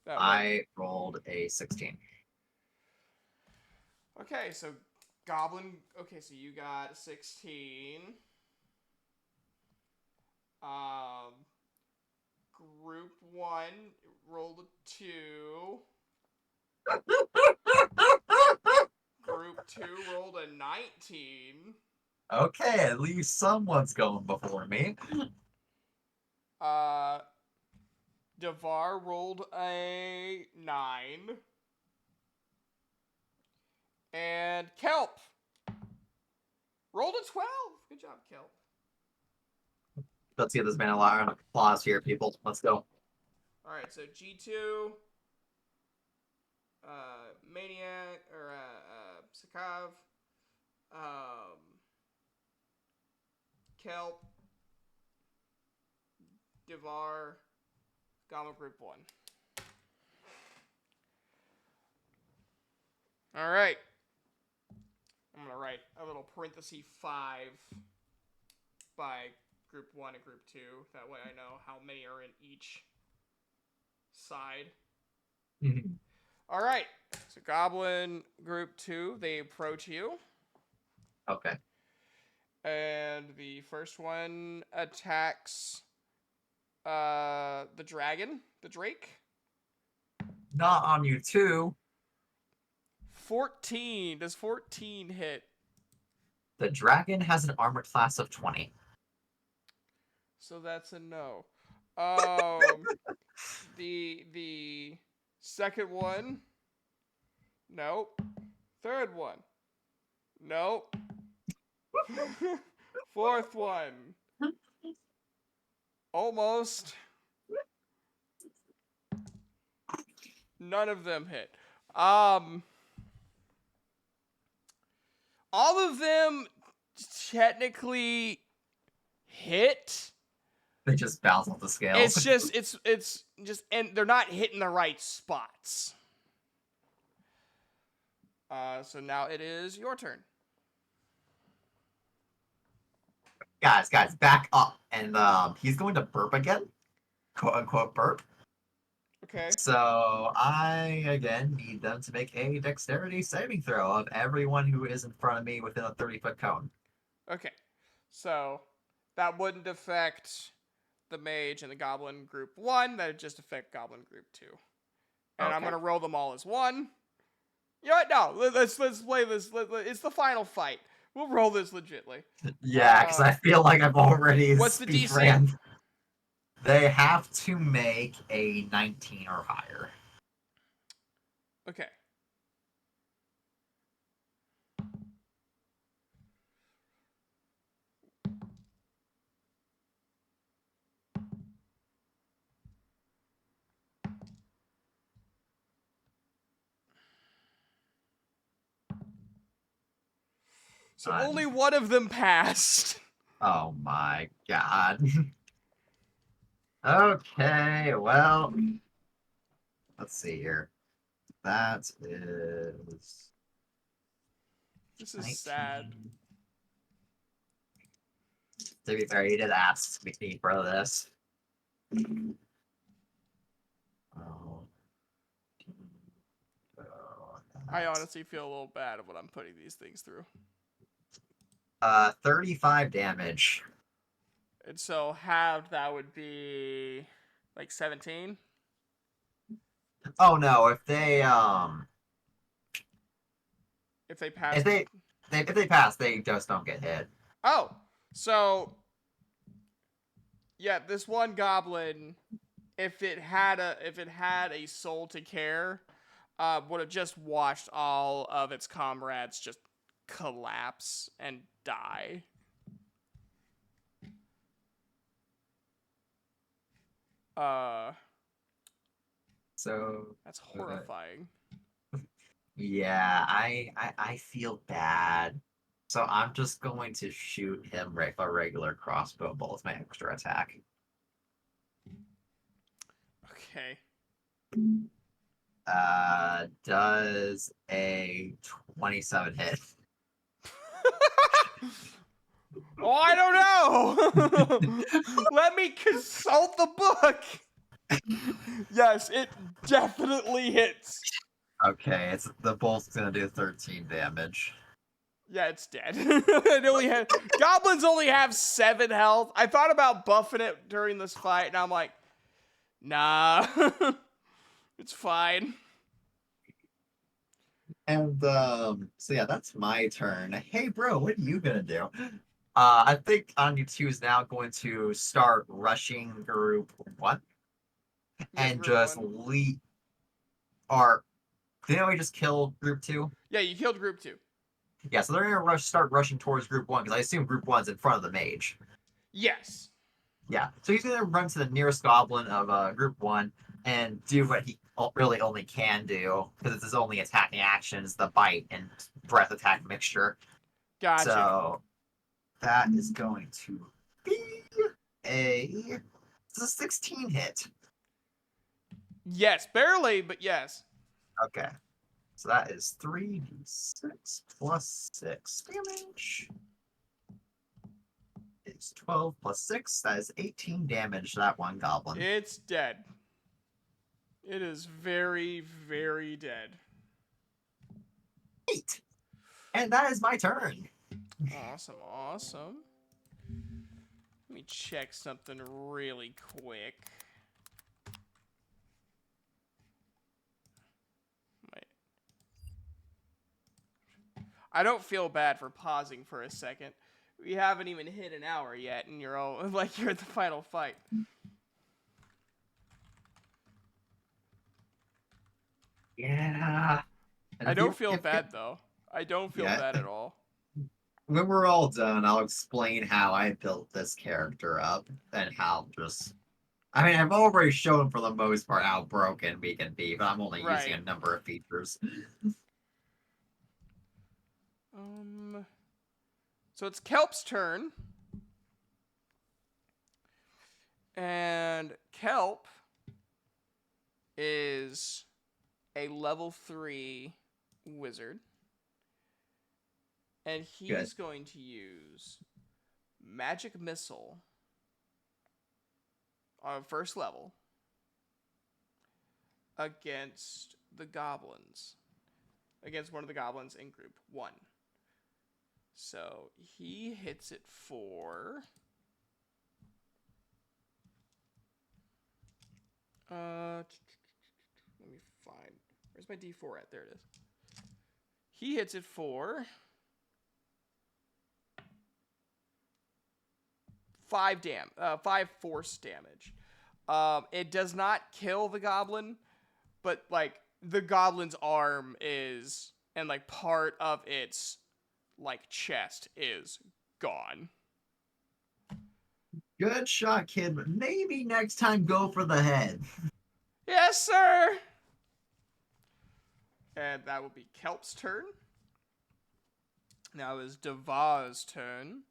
That way. I rolled a 16. Okay, so Goblin. Okay, so you got 16. Group 1 rolled a 2. Group 2 rolled a 19. Okay, at least someone's going before me. Devar rolled a 9. And Kelp rolled a 12. Good job, Kelp. Let's give this man a lot of applause here, people. Let's go. Alright, so G2, Maniac, or Sakav, Kelp, Devar, Gamma Group 1. Alright. I'm going to write a little parenthesis 5 by group 1 and group 2. That way I know how many are in each side. Mhm. All right. So Goblin group 2, they approach you. Okay. And the first one attacks the dragon, the Drake. Not on you too. 14. Does 14 hit? The dragon has an armor class of 20. So that's a no. The second one, nope. Third one, nope. Fourth one, almost. None of them hit. All of them technically hit. They just bounce off the scales. It's just, and they're not hitting the right spots. So now it is your turn. Guys, back up. And he's going to burp again. Quote unquote burp. Okay. So I again need them to make a dexterity saving throw of everyone who is in front of me within a 30-foot cone. Okay. So that wouldn't affect the mage and the goblin group 1. That would just affect goblin group 2. And I'm Okay. gonna roll them all as 1. You know what? No, let's play this. It's the final fight. We'll roll this legitly. Yeah, because I feel like I've already What's the DC? ran. They have to make a 19 or higher. Okay. So only one of them passed. Oh my god. Okay, well, let's see here. That is. This is 19. sad. To be fair, he did ask me for this. Oh. I honestly feel a little bad of what I'm putting these things through. 35 damage. And so halved, that would be like 17. Oh no, if they pass. if they pass, they just don't get hit. Oh, so yeah, this one goblin, if it had a soul to care, would have just watched all of its comrades just collapse and die. So That's horrifying. Yeah, I feel bad. So I'm just going to shoot him with a regular crossbow bolt as my extra attack. Okay. Does a 27 hit? Oh, I don't know. Let me consult the book. Yes, it definitely hits. Okay, the bolt's gonna do 13 damage. Yeah, it's dead. Goblins only have 7 health. I thought about buffing it during this fight, and I'm like, nah, it's fine. And so yeah, that's my turn. Hey, bro, what are you gonna do? I think Anya 2 is now going to start rushing group 1 and Group just 1. lead. Or didn't we just kill group 2? Yeah, you killed group 2. Yeah, so they're gonna start rushing towards group 1 because I assume group 1's in front of the mage. Yes. Yeah, so he's gonna run to the nearest goblin of group 1 and do what he really only can do because it's his only attacking actions, the bite and breath attack mixture. Gotcha. So that is going to be it's a 16 hit. Yes, barely, but yes. Okay. So that is 3d6 plus 6 damage. Is It's 12 plus 6. That is 18 damage to that one goblin. It's dead. It is very, very dead. 8. And that is my turn. Awesome, awesome. Let me check something really quick. Wait. I don't feel bad for pausing for a second. We haven't even hit an hour yet, and you're all like you're at the final fight. Yeah. And I don't feel bad though. I don't feel Yeah. bad at all. When we're all done, I'll explain how I built this character up and how just. I mean, I've already shown for the most part how broken we can be, but I'm only using a Right. number of features. So it's Kelp's turn. And Kelp is a level 3 wizard. And he's going to use Magic Missile on first level against the goblins. Against one of the goblins in group 1. So he hits it for... let me find... Where's my D4 at? There it is. He hits it for... 5 force damage. It does not kill the goblin, but like the goblin's arm is, and like part of its like chest is gone. Good shot, kid, but maybe next time go for the head. Yes, sir. And that will be Kelp's turn. Now is Deva's turn.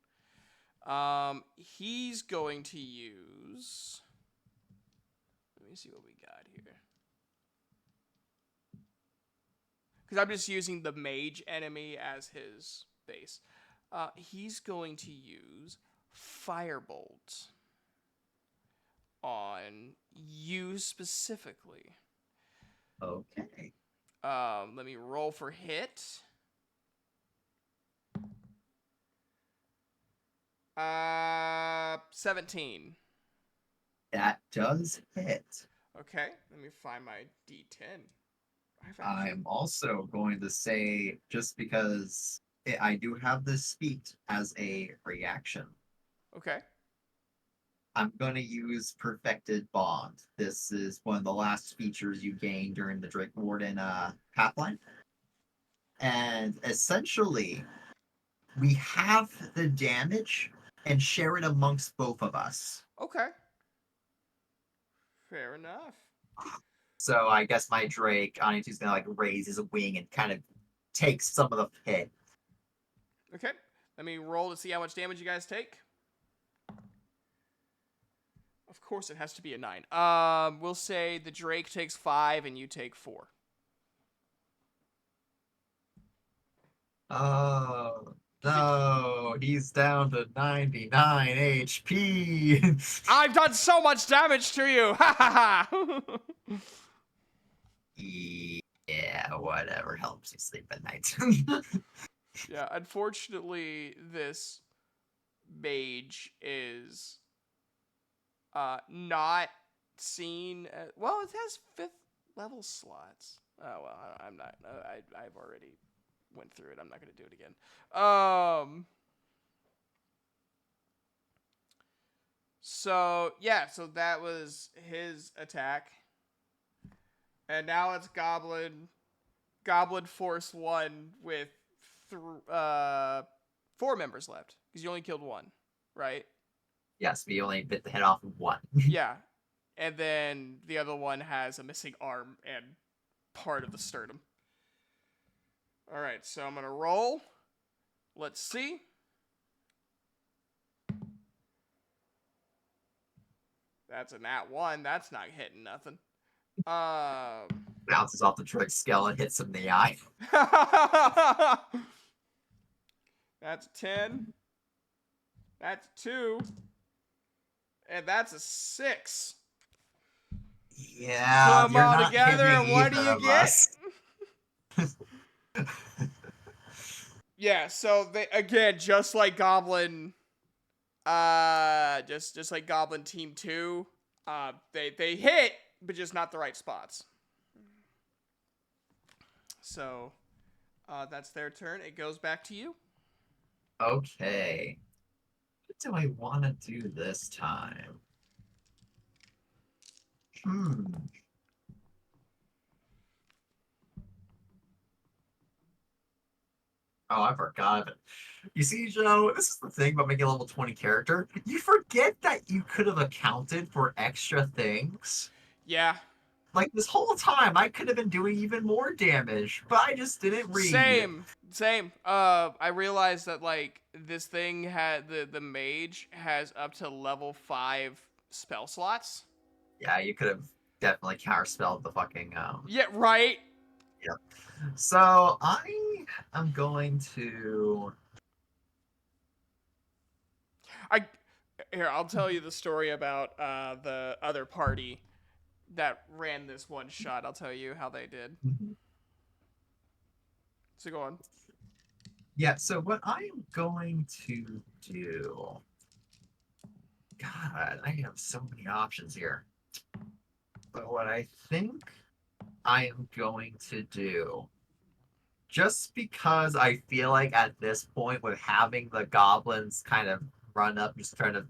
He's going to use... Let me see what we got here. Because I'm just using the mage enemy as his base. He's going to use Firebolt on you specifically. Okay. Let me roll for hit. 17. That does hit. Okay, let me find my D10. I'm also going to say, just because I do have this feat as a reaction, Okay. I'm going to use Perfected Bond. This is one of the last features you gain during the Drake Warden pathline. And essentially, we have the damage and share it amongst both of us. Okay. Fair enough. So I guess my Drake, Anitu's gonna like raise his wing and kind of take some of the hit. Okay. Let me roll to see how much damage you guys take. Of course, it has to be a 9. We'll say the Drake takes 5 and you take 4. Oh no, he's down to 99 HP. I've done so much damage to you! Ha ha ha! Yeah, whatever helps you sleep at night. Yeah, unfortunately, this mage is not seen. Well, it has 5th level slots. Oh well, I'm not. I've already went through it. I'm not gonna do it again. So yeah, so that was his attack, and now it's Goblin Force 1 with 4 members left because you only killed 1, right? Yes, we only bit the head off of 1. Yeah, and then the other one has a missing arm and part of the sternum. All right, so I'm gonna roll. Let's see. That's a nat 1. That's not hitting nothing. Bounces off the Drake skull and hits him in the eye. That's a 10. That's 2. And that's a 6. Yeah, Put them you're all not together, hitting and what do either you of get? us. Yeah, so they again, just like Goblin, just like Goblin Team 2, they hit, but just not the right spots. So, that's their turn. It goes back to you. Okay. What do I want to do this time? Hmm. Oh, I forgot it. You see, Joe, this is the thing about making a level 20 character. You forget that you could have accounted for extra things. Yeah, Like, this whole time, I could have been doing even more damage, but I just didn't read. same. I realized that like this thing had the mage has up to level 5 spell slots. Yeah, you could have definitely counterspelled the fucking, Yeah, right. Yep. So, I am going to... I Here, I'll tell you the story about the other party that ran this one shot. I'll tell you how they did. So go on. Yeah, so what I am going to do... God, I have so many options here. But what I think I am going to do, just because I feel like at this point, with having the goblins kind of run up, just trying to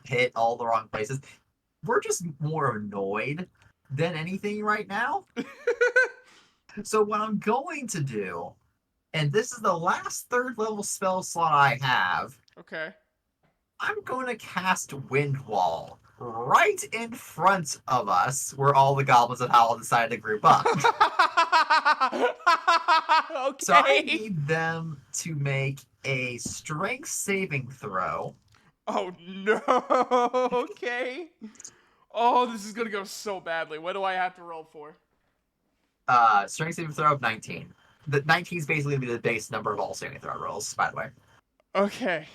hit all the wrong places, we're just more annoyed than anything right now. So what I'm going to do, and this is the last 3rd level spell slot I have, Okay. I'm going to cast Wind Wall right in front of us, where all the goblins and Howl decided to group up. So I Okay. need them to make a strength saving throw. Oh no. Okay. Oh, this is gonna go so badly. What do I have to roll for? Strength saving throw of 19. The 19 is basically the base number of all saving throw rolls, by the way. Okay.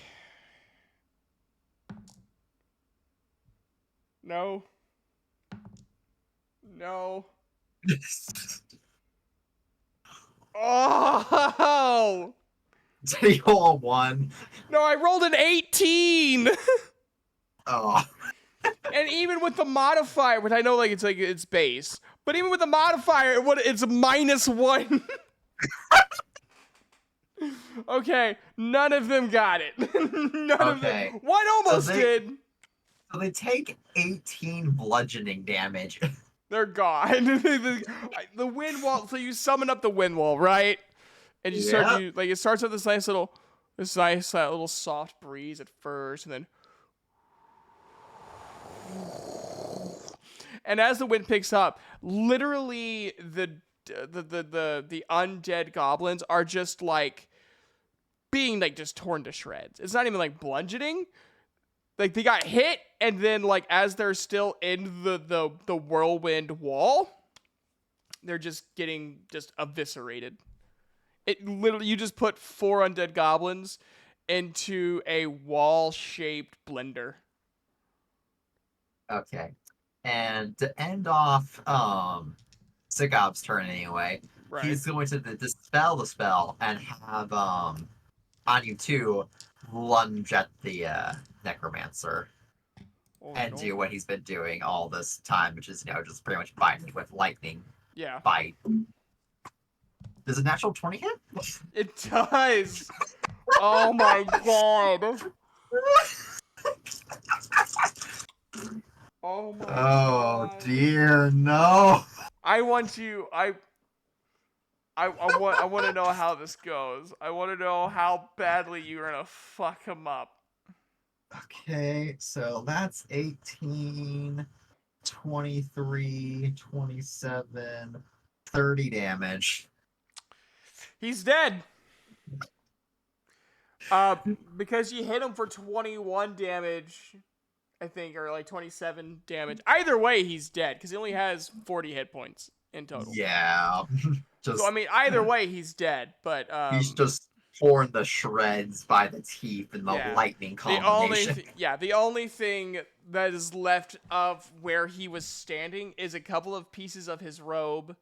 No. No. Oh. So you roll a 1. No, I rolled an 18. Oh. And even with the modifier, which I know like it's base, but even with the modifier, it's -1. Okay, none of them got it. None of them. Okay. One almost did. So they take 18 bludgeoning damage. They're gone. The wind wall. So you summon up the wind wall, right? And you start Yep. you like it starts with this nice little soft breeze at first, and then. And as the wind picks up, literally the undead goblins are just like being like just torn to shreds. It's not even like bludgeoning. Like they got hit, and then like as they're still in the whirlwind wall, they're just getting just eviscerated. It literally, you just put 4 undead goblins into a wall-shaped blender. Okay. And to end off Sigob's turn anyway, Right. he's going to dispel the spell and have Anu 2 lunge at the necromancer and do what he's been doing all this time, which is just pretty much biting with lightning Yeah. bite. Does a natural 20 hit? It does. Oh my god. Oh my god. Oh dear, no. I want to know how this goes. I want to know how badly you're gonna fuck him up. Okay, so that's 18, 23, 27, 30 damage. He's dead. Because you hit him for 21 damage, I think, or like 27 damage. Either way, he's dead because he only has 40 hit points in total. Yeah. So I mean, either way, he's dead. But he's just torn to shreds by the teeth and the Yeah. lightning The only combination. the only thing that is left of where he was standing is a couple of pieces of his robe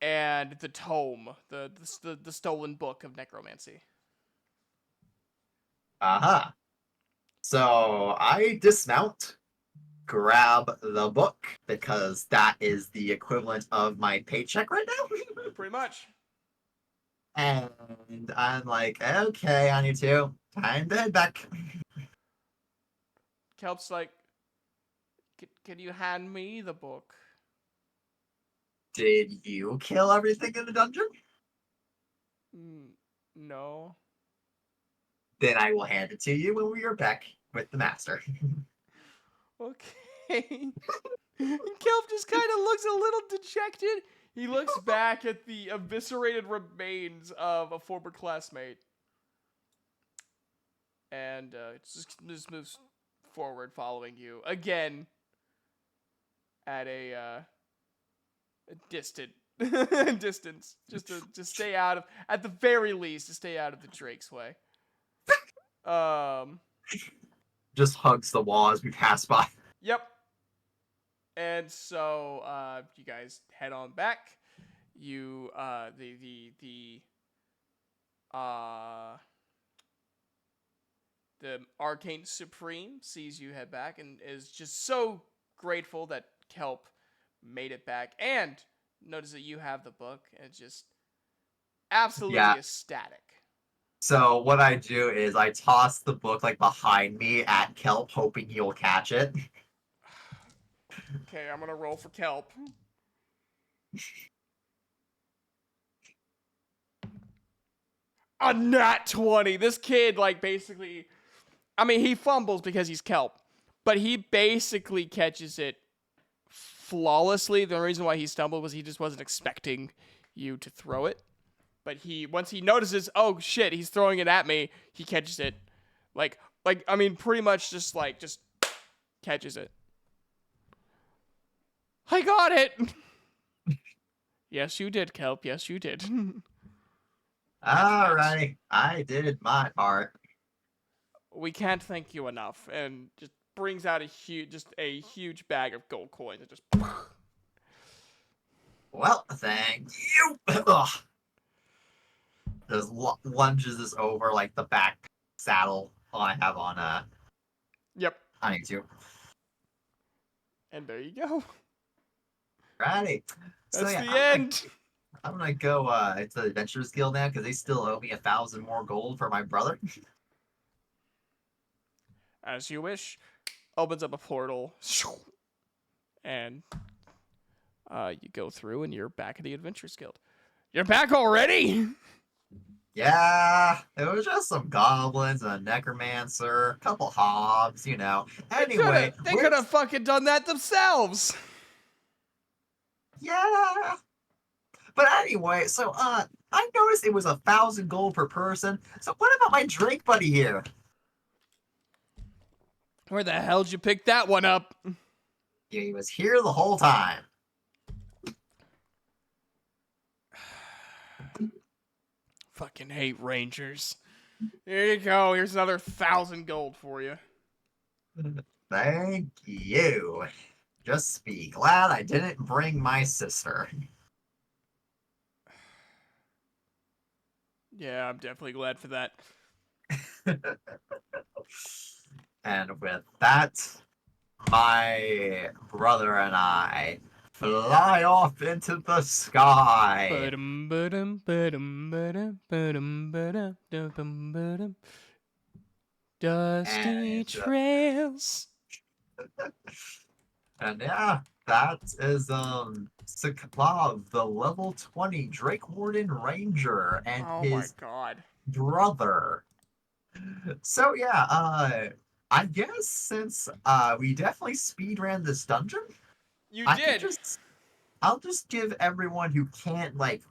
and the tome, the stolen book of necromancy. Uh-huh. So I dismount, grab the book, because that is the equivalent of my paycheck right now. Pretty much. And I'm like, okay, I need to. Time to head back. Kelp's like, can you hand me the book? Did you kill everything in the dungeon? No. Then I will hand it to you when we are back with the master. Okay. Kelp just kind of looks a little dejected. He looks back at the eviscerated remains of a former classmate. And just moves forward following you. Again, at a distant distance. Just to stay out of, at the very least, to stay out of the Drake's way. Just hugs the wall as we pass by. Yep. And so you guys head on back. You the Arcane Supreme sees you head back and is just so grateful that Kelp made it back and notice that you have the book and just absolutely ecstatic. So what I do is I toss the book like behind me at Kelp, hoping he'll catch it. Okay, I'm gonna roll for Kelp. A nat 20. This kid, like, basically, I mean, he fumbles because he's Kelp, but he basically catches it flawlessly. The reason why he stumbled was he just wasn't expecting you to throw it. But once he notices, oh shit, he's throwing it at me, he catches it. Like, I mean, pretty much just catches it. I got it! Yes, you did, Kelp. Yes, you did. Alrighty, I did my part. We can't thank you enough. And just brings out a huge bag of gold coins and just. Well, thank you. Ugh. Just lunges this over like the back saddle I have on. Yep. I need to. And there you go. Righty. That's So yeah, the end. I'm gonna go to the Adventurers Guild now because they still owe me 1,000 more gold for my brother. As you wish. Opens up a portal. And you go through and you're back at the Adventurers Guild. You're back already? Yeah, it was just some goblins and a necromancer, a couple hobs, you know. Anyway, they could have fucking done that themselves. Yeah. But anyway, so I noticed it was 1,000 gold per person. So what about my Drake buddy here? Where the hell did you pick that one up? He was here the whole time. Fucking hate rangers. Here you go. Here's another 1,000 gold for you. Thank you. Just be glad I didn't bring my sister. Yeah, I'm definitely glad for that. And with that, my brother and I fly off into the sky. Dusty trails. And yeah, that is Suklav, the level 20 Drake Warden Ranger, and his brother. So yeah, I guess since we definitely speedran this dungeon, I'll just give everyone who can't like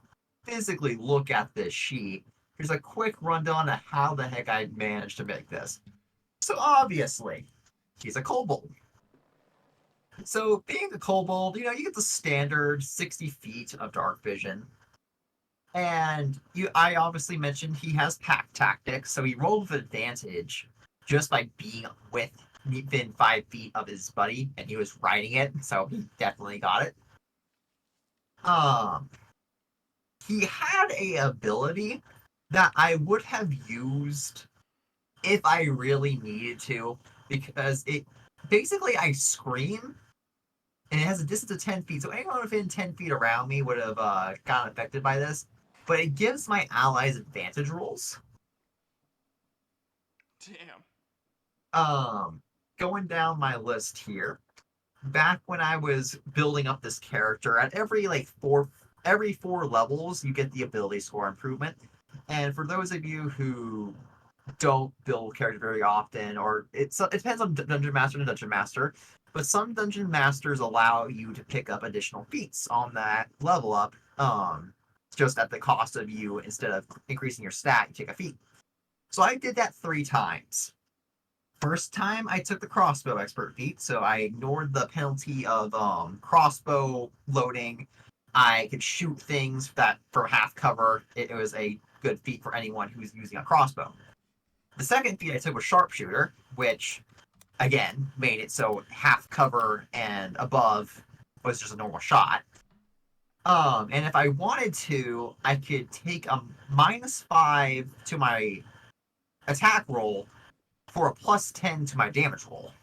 physically look at this sheet here's a quick rundown of how the heck I managed to make this. So obviously, he's a kobold. So being a kobold, you know, you get the standard 60 feet of dark vision. And I obviously mentioned he has pack tactics, so he rolled with advantage just by being within 5 feet of his buddy, and he was riding it, so he definitely got it. Um, he had a ability that I would have used if I really needed to, because it basically I scream and it has a distance of 10 feet, so anyone within 10 feet around me would have gotten affected by this. But it gives my allies advantage rolls. Damn. Going down my list here, back when I was building up this character, at every 4 levels, you get the ability score improvement. And for those of you who don't build characters very often, or it depends on dungeon master to dungeon master, but some dungeon masters allow you to pick up additional feats on that level up, just at the cost of you, instead of increasing your stat, you take a feat. So I did that 3 times. First time I took the crossbow expert feat, so I ignored the penalty of crossbow loading. I could shoot things that from half cover. It was a good feat for anyone who's using a crossbow. The second feat I took was sharpshooter, which again made it so half cover and above was just a normal shot. And if I wanted to, I could take a -5 to my attack roll for a +10 to my damage roll.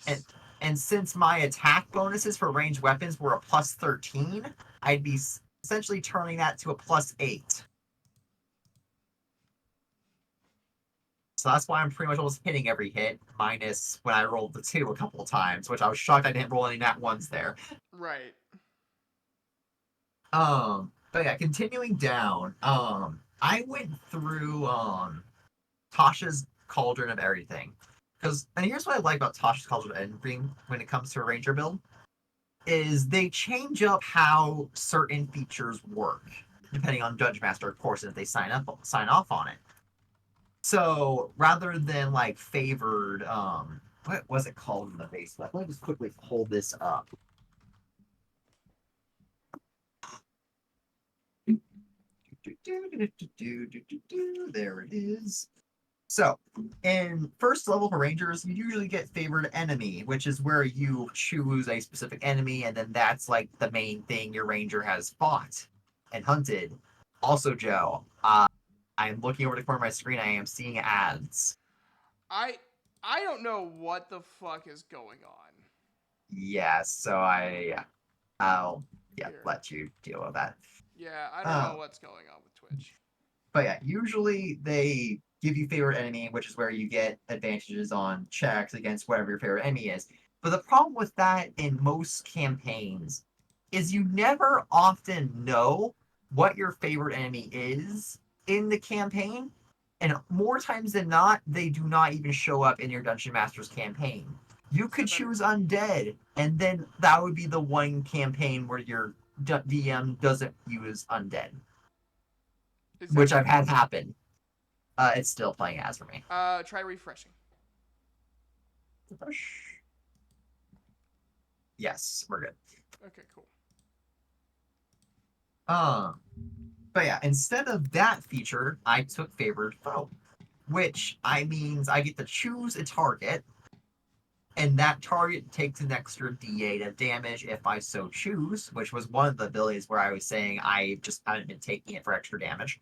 And Jeez. and since my attack bonuses for ranged weapons were a +13, I'd be essentially turning that to a +8. So that's why I'm pretty much almost hitting every hit, minus when I rolled the 2 a couple of times, which I was shocked I didn't roll any nat ones there. Right. But yeah, continuing down, I went through Tasha's Cauldron of Everything. And here's what I like about Tasha's Cauldron of Everything when it comes to a ranger build, is they change up how certain features work, depending on Dungeon Master, of course, if they sign off on it. So rather than like favored, what was it called in the base? Let me just quickly pull this up. There it is. So, in first level for Rangers, you usually get favored enemy, which is where you choose a specific enemy, and then that's like the main thing your Ranger has fought and hunted. Also, Joe, I'm looking over the corner of my screen. I am seeing ads. I I don't know what the fuck is going on Yes, so I'll here. let you deal with that. Yeah, I don't know Um, what's going on with Twitch. but yeah, usually they give you favorite enemy, which is where you get advantages on checks against whatever your favorite enemy is. But the problem with that in most campaigns is you never often know what your favorite enemy is in the campaign. And more times than not, they do not even show up in your Dungeon Master's campaign. You Is could that better? choose Undead, and then that would be the one campaign where your DM doesn't use Undead, Is that which I've better? had happen. It's still playing as for me. Try refreshing. Yes, we're good. Okay, cool. Um, but yeah, instead of that feature, I took favored foe, which I means I get to choose a target, and that target takes an extra D8 of damage if I so choose, which was one of the abilities where I was saying I just haven't been taking it for extra damage.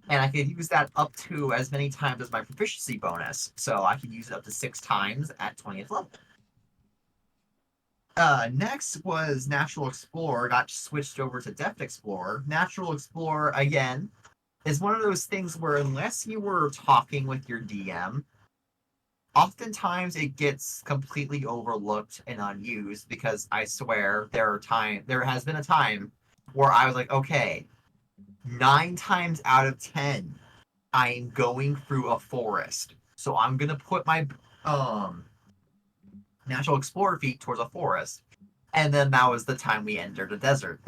And I could use that up to as many times as my proficiency bonus, so I could use it up to 6 times at 20th level. Next was Natural Explorer, got switched over to Depth Explorer. Natural Explorer, again, is one of those things where unless you were talking with your DM, oftentimes it gets completely overlooked and unused, because I swear there has been a time where I was like, okay, 9 times out of 10, I am going through a forest. So I'm gonna put my Natural Explorer feet towards a forest. And then that was the time we entered a desert.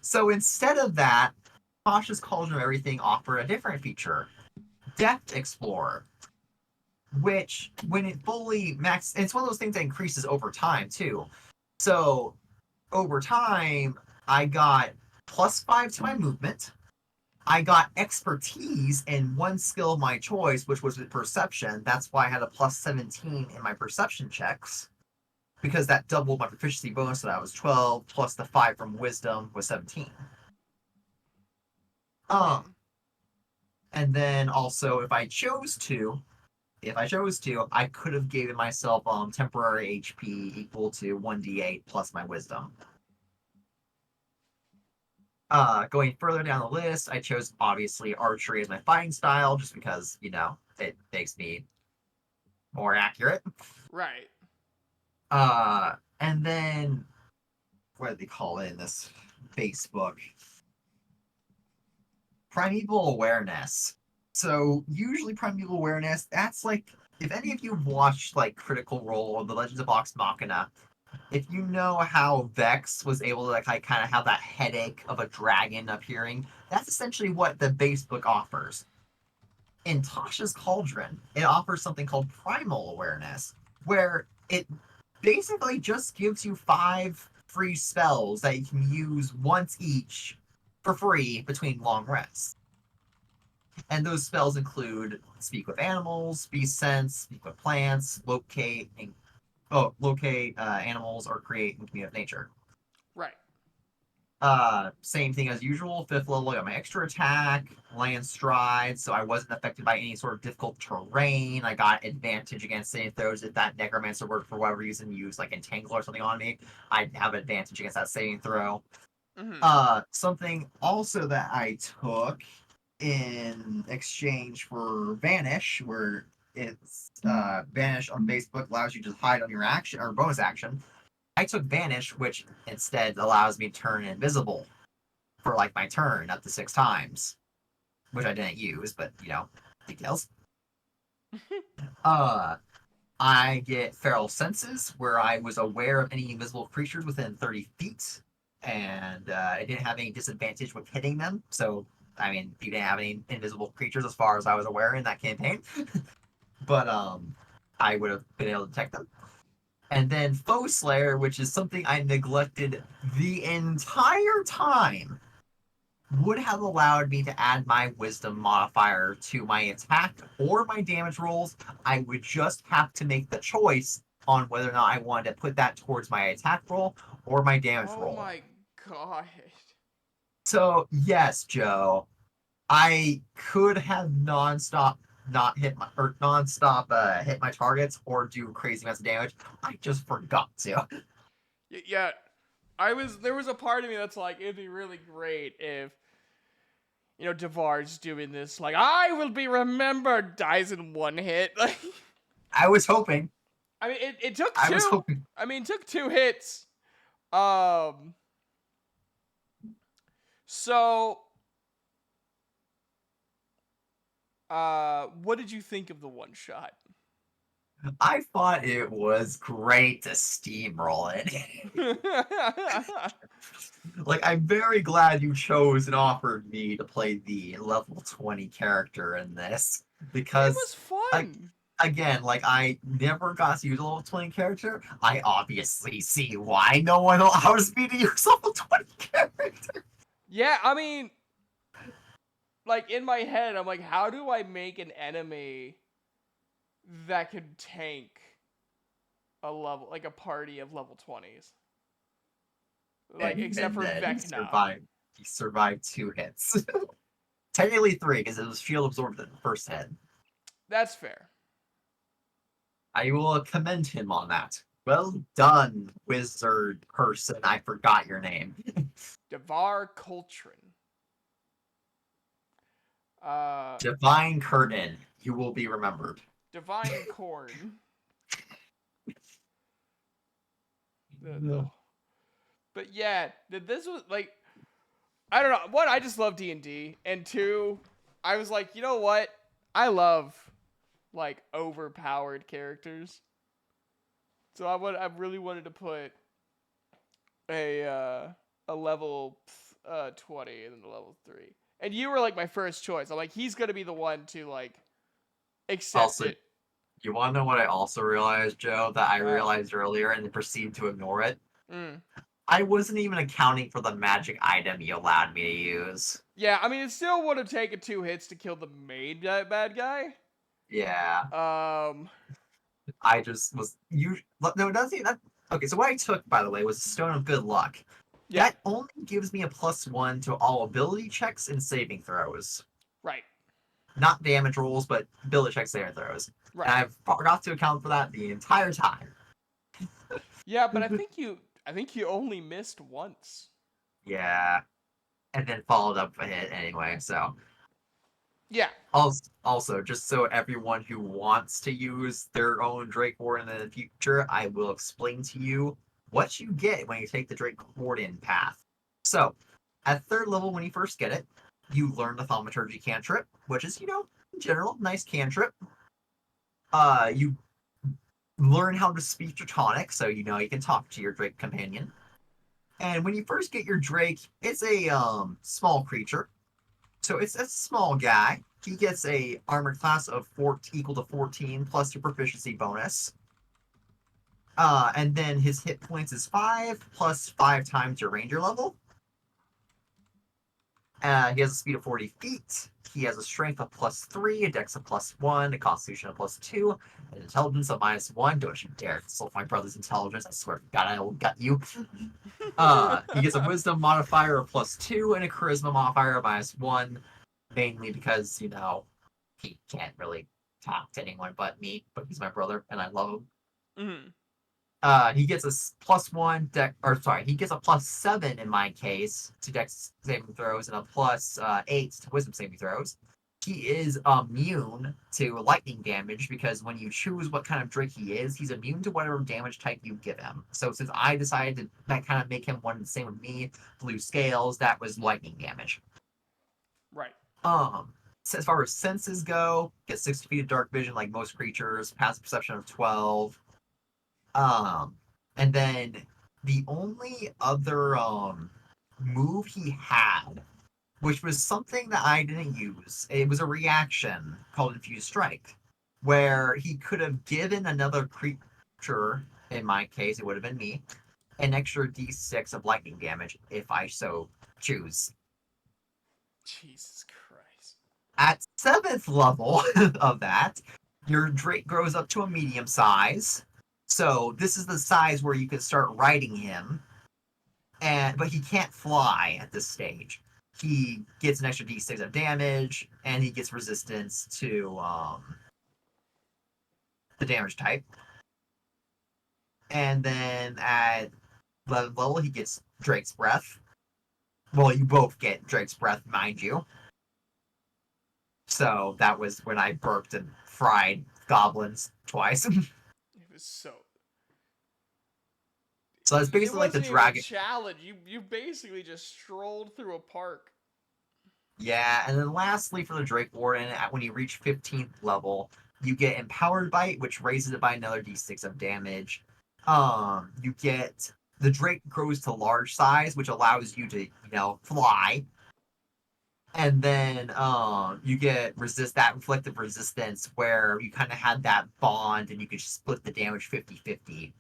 So instead of that, Cautious Cauldron of Everything offered a different feature, Depth Explorer, which when it fully max, it's one of those things that increases over time too. So over time, I got +5 to my movement. I got expertise in one skill of my choice, which was perception. That's why I had a +17 in my perception checks, because that doubled my proficiency bonus, so that was 12, plus the 5 from wisdom was 17. Mm-hmm. And then also, if I chose to, I could have given myself temporary HP equal to 1d8 plus my wisdom. Going further down the list, I chose obviously archery as my fighting style, just because it makes me more accurate. Right. And then what do they call it in this Facebook? Primeval awareness. So usually primeval awareness, that's like if any of you have watched like Critical Role or The Legends of Vox Machina, if you know how Vex was able to like kind of have that headache of a dragon appearing, that's essentially what the base book offers. In Tasha's Cauldron, it offers something called Primal Awareness, where it basically just gives you 5 free spells that you can use once each for free between long rests. And those spells include Speak with Animals, Beast Sense, Speak with Plants, locate animals, or create and communicate with nature. Right. Same thing as usual. 5th level, I got my extra attack, land stride, so I wasn't affected by any sort of difficult terrain. I got advantage against saving throws if that necromancer word for whatever reason used like entangle or something on me. I'd have advantage against that saving throw. Mm-hmm. Something also that I took in exchange for Vanish, where it's Vanish on Facebook allows you to hide on your action or bonus action. I took Vanish, which instead allows me to turn invisible for like my turn up to 6 times, which I didn't use, but details. Uh, I get Feral Senses, where I was aware of any invisible creatures within 30 feet, and I didn't have any disadvantage with hitting them. So, I mean, you didn't have any invisible creatures as far as I was aware in that campaign, but I would have been able to detect them. And then Foe Slayer, which is something I neglected the entire time, would have allowed me to add my wisdom modifier to my attack or my damage rolls. I would just have to make the choice on whether or not I wanted to put that towards my attack roll or my damage Oh roll. my god. So, yes, Joe, I could have nonstop not hit my or nonstop hit my targets or do crazy amounts of damage. I just forgot to. Yeah. There was a part of me that's like, it'd be really great if, Devar's doing this, like, I will be remembered, dies in one hit. Like, I was hoping. I mean, it took I was two. hoping. I mean, it took 2 hits. Um, so, what did you think of the one shot? I thought it was great to steamroll it. Like, I'm very glad you chose and offered me to play the level 20 character in this It because, was I, fun. again, like, I never got to use a level 20 character. I obviously see why no one allows me to use level 20 character. Yeah, I mean, like in my head, I'm like, how do I make an enemy that could tank a level, like a party of level 20s? Like, except And for then Vecna. he survived 2 hits. Technically 3, because it was shield absorbed in the first hit. That's fair. I will commend him on that. Well done, wizard person. I forgot your name. Devar Coltrane. Uh, Divine Curtain. You will be remembered. Divine Corn. The But yeah, this was like, I don't know. One, I just love D&D, and two, I was like, you know what? I love like overpowered characters. So I really wanted to put a a level 20 and then the level 3. And you were like my first choice. I'm like, he's gonna be the one to like accept Also, it. you want to know what I also realized, Joe, that I Wow. realized earlier and then proceeded to ignore it? Mm. I wasn't even accounting for the magic item you allowed me to use. Yeah, I mean, it still would have taken 2 hits to kill the main bad guy. Yeah, Um, I just was you. No, it doesn't. Okay, so what I took, by the way, was Stone of Good Luck. yeah, That only gives me a +1 to all ability checks and saving throws. right, Not damage rolls, but ability checks, saving throws. right. And I forgot to account for that the entire time. Yeah, but I think you only missed once. Yeah, and then followed up a hit anyway. So Yeah, also, just so everyone who wants to use their own Drake Warden in the future, I will explain to you what you get when you take the Drake Warden path. So, at 3rd level, when you first get it, you learn the Thaumaturgy cantrip, which is, in general, nice cantrip. You learn how to speak Draconic, so you can talk to your Drake companion. And when you first get your Drake, it's a small creature. So it's a small guy. He gets a armor class of equal to 14 plus your proficiency bonus. And then his hit points is 5 plus 5 times your ranger level. He has a speed of 40 feet. He has a strength of +3, a dex of +1, a constitution of +2, an intelligence of -1. Don't you dare insult my brother's intelligence. I swear to God, I will gut you. He gets a wisdom modifier of +2 and a charisma modifier of -1, mainly because, he can't really talk to anyone but me, but he's my brother and I love him. mm, He gets a +1 deck, or sorry, he gets a +7 in my case to dex saving throws and a +8 to wisdom saving throws. He is immune to lightning damage because when you choose what kind of Drake he is, he's immune to whatever damage type you give him. So since I decided to that kind of make him one and the same with me, blue scales, that was lightning damage. right. So as far as senses go, gets 60 feet of dark vision like most creatures, passive perception of 12. And then the only other move he had, which was something that I didn't use, it was a reaction called Infused Strike, where he could have given another creature, in my case, it would have been me, an extra d6 of lightning damage if I so choose. Jesus Christ. At 7th level of that, your Drake grows up to a medium size. So this is the size where you can start riding him. But he can't fly at this stage. He gets an extra d6 of damage, and he gets resistance to the damage type. And then at 11th level, he gets Drake's Breath. Well, you both get Drake's Breath, mind you. So that was when I burped and fried goblins twice. It was so. So that's It basically like the wasn't even a dragon. challenge. You basically just strolled through a park. Yeah, and then lastly for the Drake Warden, when you reach 15th level, you get Empowered Bite, which raises it by another d6 of damage. You get the Drake grows to large size, which allows you to, fly. And then you get reflective resistance, where you kind of had that bond and you could split the damage 50-50.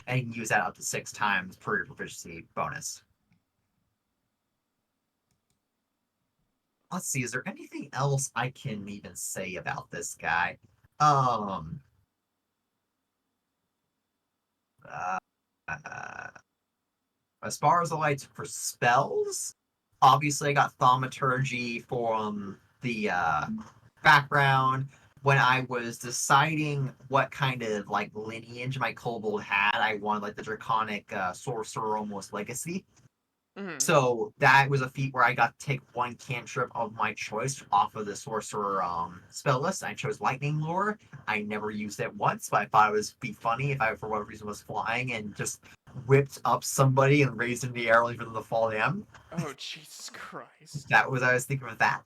And you can use that up to 6 times per your proficiency bonus. Let's see, is there anything else I can even say about this guy? Um, uh, uh, as far as the lights for spells, obviously I got Thaumaturgy from the background. When I was deciding what kind of like lineage my kobold had, I wanted like the Draconic Sorcerer almost legacy. Mm-hmm. So that was a feat where I got to take one cantrip of my choice off of the sorcerer spell list. I chose Lightning Lure. I never used it once, but I thought it would be funny if I, for whatever reason, was flying and just whipped up somebody and raised in the air only for them to fall down. Oh, Jesus Christ. That was I was thinking of that.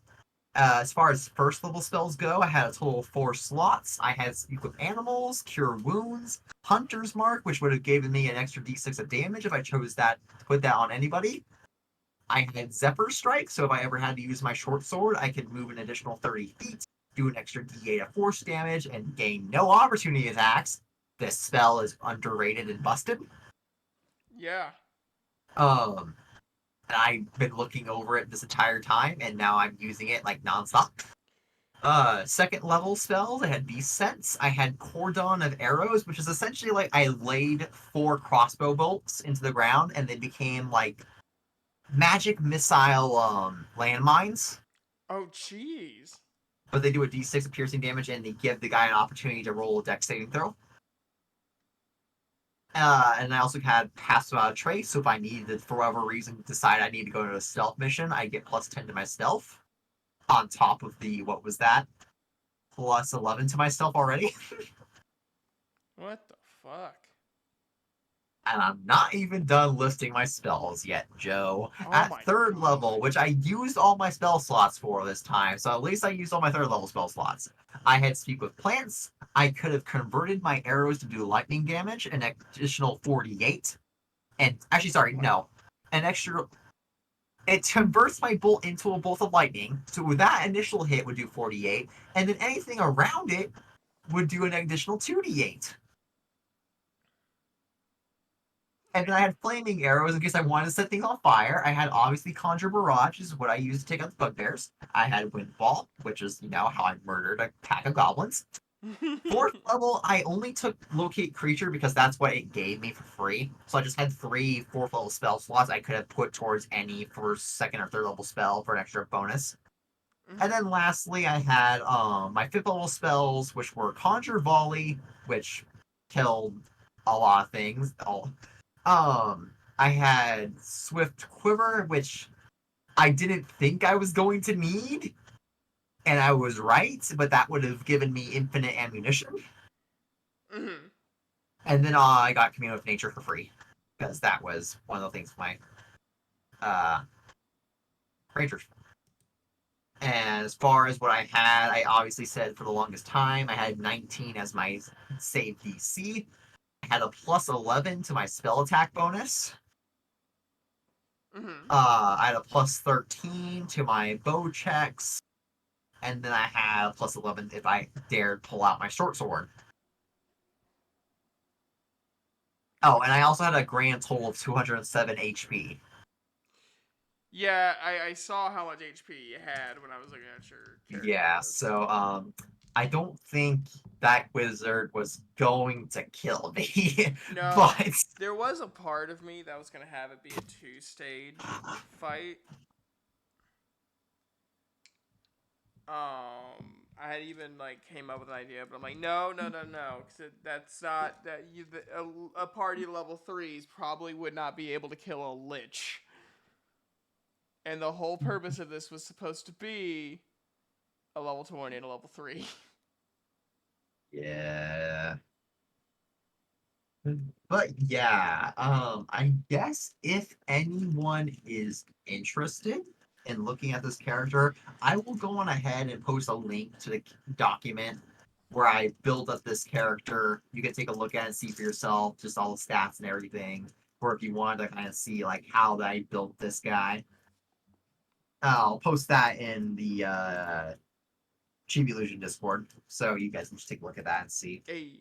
As far as first level spells go, I had a total of 4 slots. I had Speak with Animals, Cure Wounds, Hunter's Mark, which would have given me an extra d6 of damage if I chose that to put that on anybody. I had Zephyr Strike, so if I ever had to use my short sword, I could move an additional 30 feet, do an extra d8 of force damage, and gain no opportunity attacks. This spell is underrated and busted. Yeah. Um, and I've been looking over it this entire time, and now I'm using it like nonstop. Second level spells, I had Descents. I had Cordon of Arrows, which is essentially like I laid 4 bolts into the ground, and they became like magic missile landmines. Oh, jeez. But they do a d6 of piercing damage, and they give the guy an opportunity to roll a dex saving throw. And I also had Pass Without Trace, so if I needed to, for whatever reason, decide I need to go to a stealth mission, I get plus 10 to my stealth, on top of the, what was that? Plus 11 to my stealth already. What the fuck? And I'm not even done listing my spells yet, Joe. Oh At my third level, god. which I used all my spell slots for this time, so at least I used all my third level spell slots. I had Speak with Plants. I could have converted my arrows to do lightning damage, an additional 48. And actually, sorry, What? no. An extra. It converts my bolt into a bolt of lightning, so that initial hit would do 48, and then anything around it would do an additional 2d8. And then I had flaming arrows in case I wanted to set things on fire. I had obviously Conjure Barrage, which is what I use to take out the bugbears. I had Windfall, which is, how I murdered a pack of goblins. Fourth level, I only took Locate Creature because that's what it gave me for free. So I just had 3 fourth level spell slots I could have put towards any first, second, or third level spell for an extra bonus. And then lastly, I had my fifth level spells, which were Conjure Volley, which killed a lot of things. I had Swift Quiver, which I didn't think I was going to need, and I was right, but that would have given me infinite ammunition. Mhm. And then I got Commune with Nature for free, because that was one of the things my Rangers. And as far as what I had, I obviously said for the longest time, I had 19 as my save DC. I had a plus 11 to my spell attack bonus. Mhm. I had a plus 13 to my bow checks, and then I had a plus 11 if I dared pull out my short sword. Oh, and I also had a grand total of 207 HP. Yeah, I saw how much HP you had when I was looking at your character Yeah, list. so I don't think that wizard was going to kill me, No, but there was a part of me that was gonna have it be a 2-stage fight. I had even like came up with an idea, but I'm like, no, no, no, no, because that's not that you. A party level 3s probably would not be able to kill a lich, and the whole purpose of this was supposed to be a level 20 and a level 3. yeah. But yeah, I guess if anyone is interested in looking at this character, I will go on ahead and post a link to the document where I build up this character. You can take a look at it and see for yourself, just all the stats and everything. Or if you want to kind of see like how I built this guy, I'll post that in the Chibi Illusion Discord, so you guys can just take a look at that and see. Hey.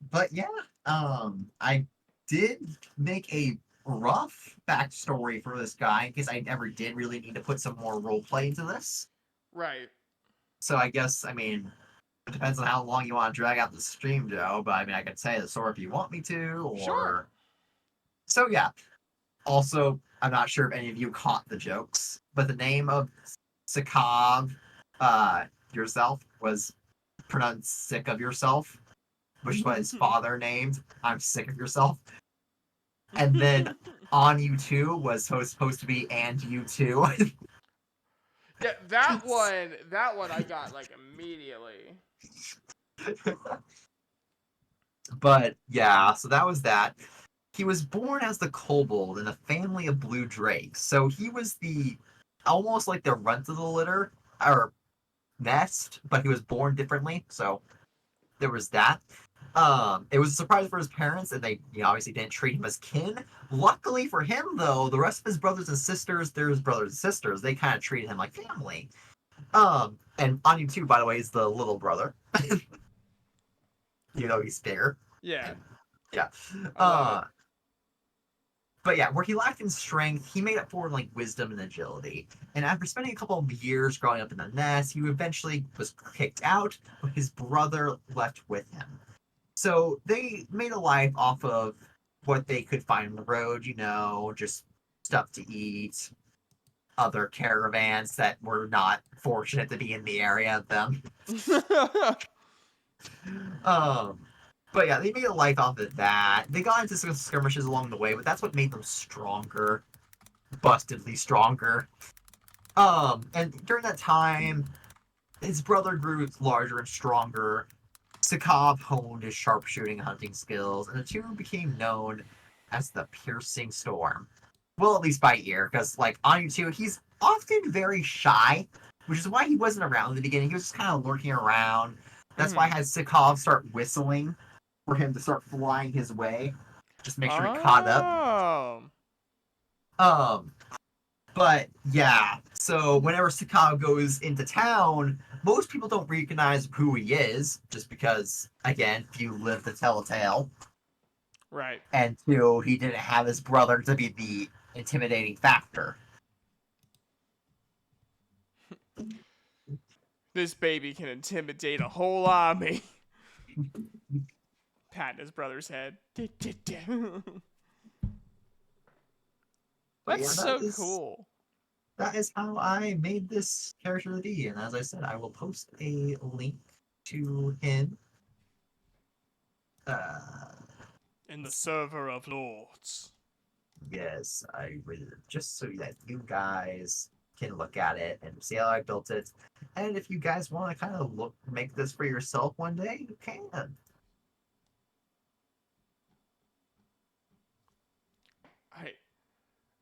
But yeah, I did make a rough backstory for this guy because I never did really need to put some more role play into this. Right. So I guess, I mean, it depends on how long you want to drag out the stream, Joe. But I mean, I can say the story if you want me to, Sure. or so yeah. Also, I'm not sure if any of you caught the jokes, but the name of Sakav, yourself, was pronounced "sick of yourself," which is what his father named. I'm sick of yourself. And then on you too was supposed to be and you too. Yeah, that one I got like immediately. But yeah, so that was that. He was born as the kobold in a family of blue drakes. So he was the almost like the runt of the litter or nest, but he was born differently. So there was that. It was a surprise for his parents, and they obviously didn't treat him as kin. Luckily for him, though, the rest of his brothers and sisters, they're his brothers and sisters, they kind of treated him like family. And Anu too, by the way, is the little brother. He's bigger. Yeah, And yeah. I love it. But yeah, where he lacked in strength, he made up for in like wisdom and agility. And after spending a couple of years growing up in the nest, he eventually was kicked out, but his brother left with him. So they made a life off of what they could find on the road, just stuff to eat, other caravans that were not fortunate to be in the area of them. Um, but yeah, they made a life off of that. They got into some skirmishes along the way, but that's what made them stronger, bustedly stronger. And during that time, his brother grew larger and stronger. Sakab honed his sharpshooting and hunting skills, and the two became known as the Piercing Storm. Well, at least by ear, because like on YouTube, he's often very shy, which is why he wasn't around in the beginning. He was just kind of lurking around. That's why I had Sakab start whistling for him to start flying his way. Just make sure he caught up. Oh. Um, but yeah, so whenever Sakab goes into town, most people don't recognize who he is, just because, again, few live to tell a tale. Right. And two, he didn't have his brother to be the intimidating factor. This baby can intimidate a whole army. Patting his brother's head. But That's yeah, so cool. that is how I made this character to be. And as I said, I will post a link to him. In the server of lords. Yes, I really just so that you guys can look at it and see how I built it. And if you guys want to kind of make this for yourself one day, you can.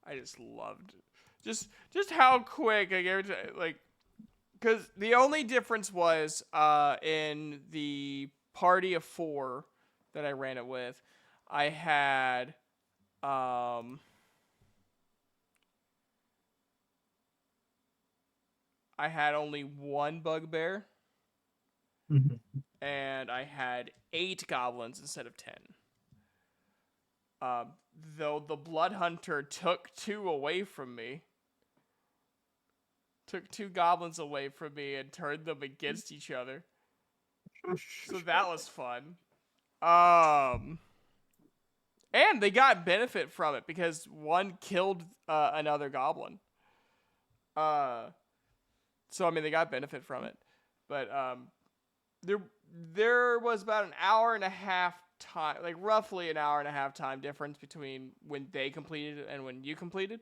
I just loved just how quick I gave it to, like, because the only difference was in the party of 4 that I ran it with, I had only one bugbear, and I had 8 goblins instead of 10. Though the blood hunter took 2 away from me. Took 2 goblins away from me and turned them against each other. So that was fun. And they got benefit from it because one killed another goblin. So I mean they got benefit from it, but there was about an hour and a half time, like roughly an hour and a half time difference between when they completed and when you completed.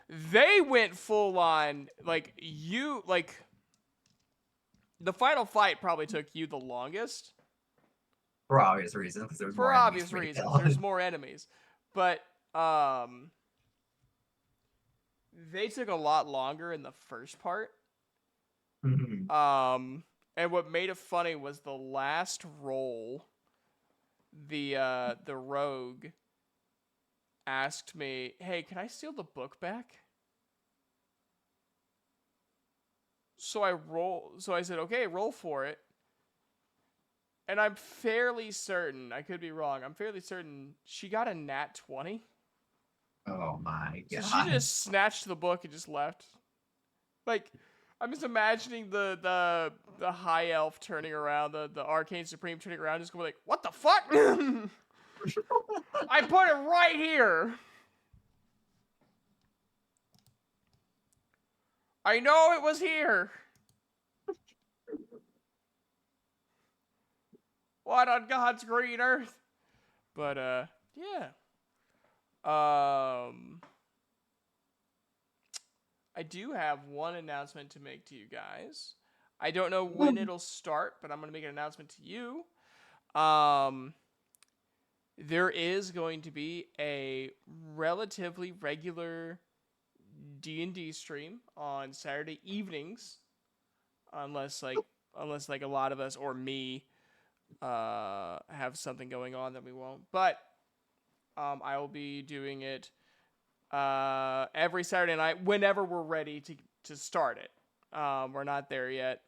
They went full on, like, the final fight probably took you the longest. For obvious reasons, because there's For more enemies obvious to reasons, kill. there's more enemies, but they took a lot longer in the first part. And what made it funny was the last roll. The rogue asked me, "Hey, can I steal the book back?" So I said, "Okay, roll for it." And I'm fairly certain, I could be wrong, I'm fairly certain she got a nat 20. Oh my god. So she just snatched the book and just left. Like, I'm just imagining the high elf turning around, the arcane supreme turning around, just going like, "What the fuck?" I put it right here. I know it was here. What on God's green earth? But yeah. I do have one announcement to make to you guys. I don't know when it'll start, but I'm gonna make an announcement to you. There is going to be a relatively regular D&D stream on Saturday evenings, unless like a lot of us or me have something going on that we won't. But I will be doing it every Saturday night whenever we're ready to start it. We're not there yet.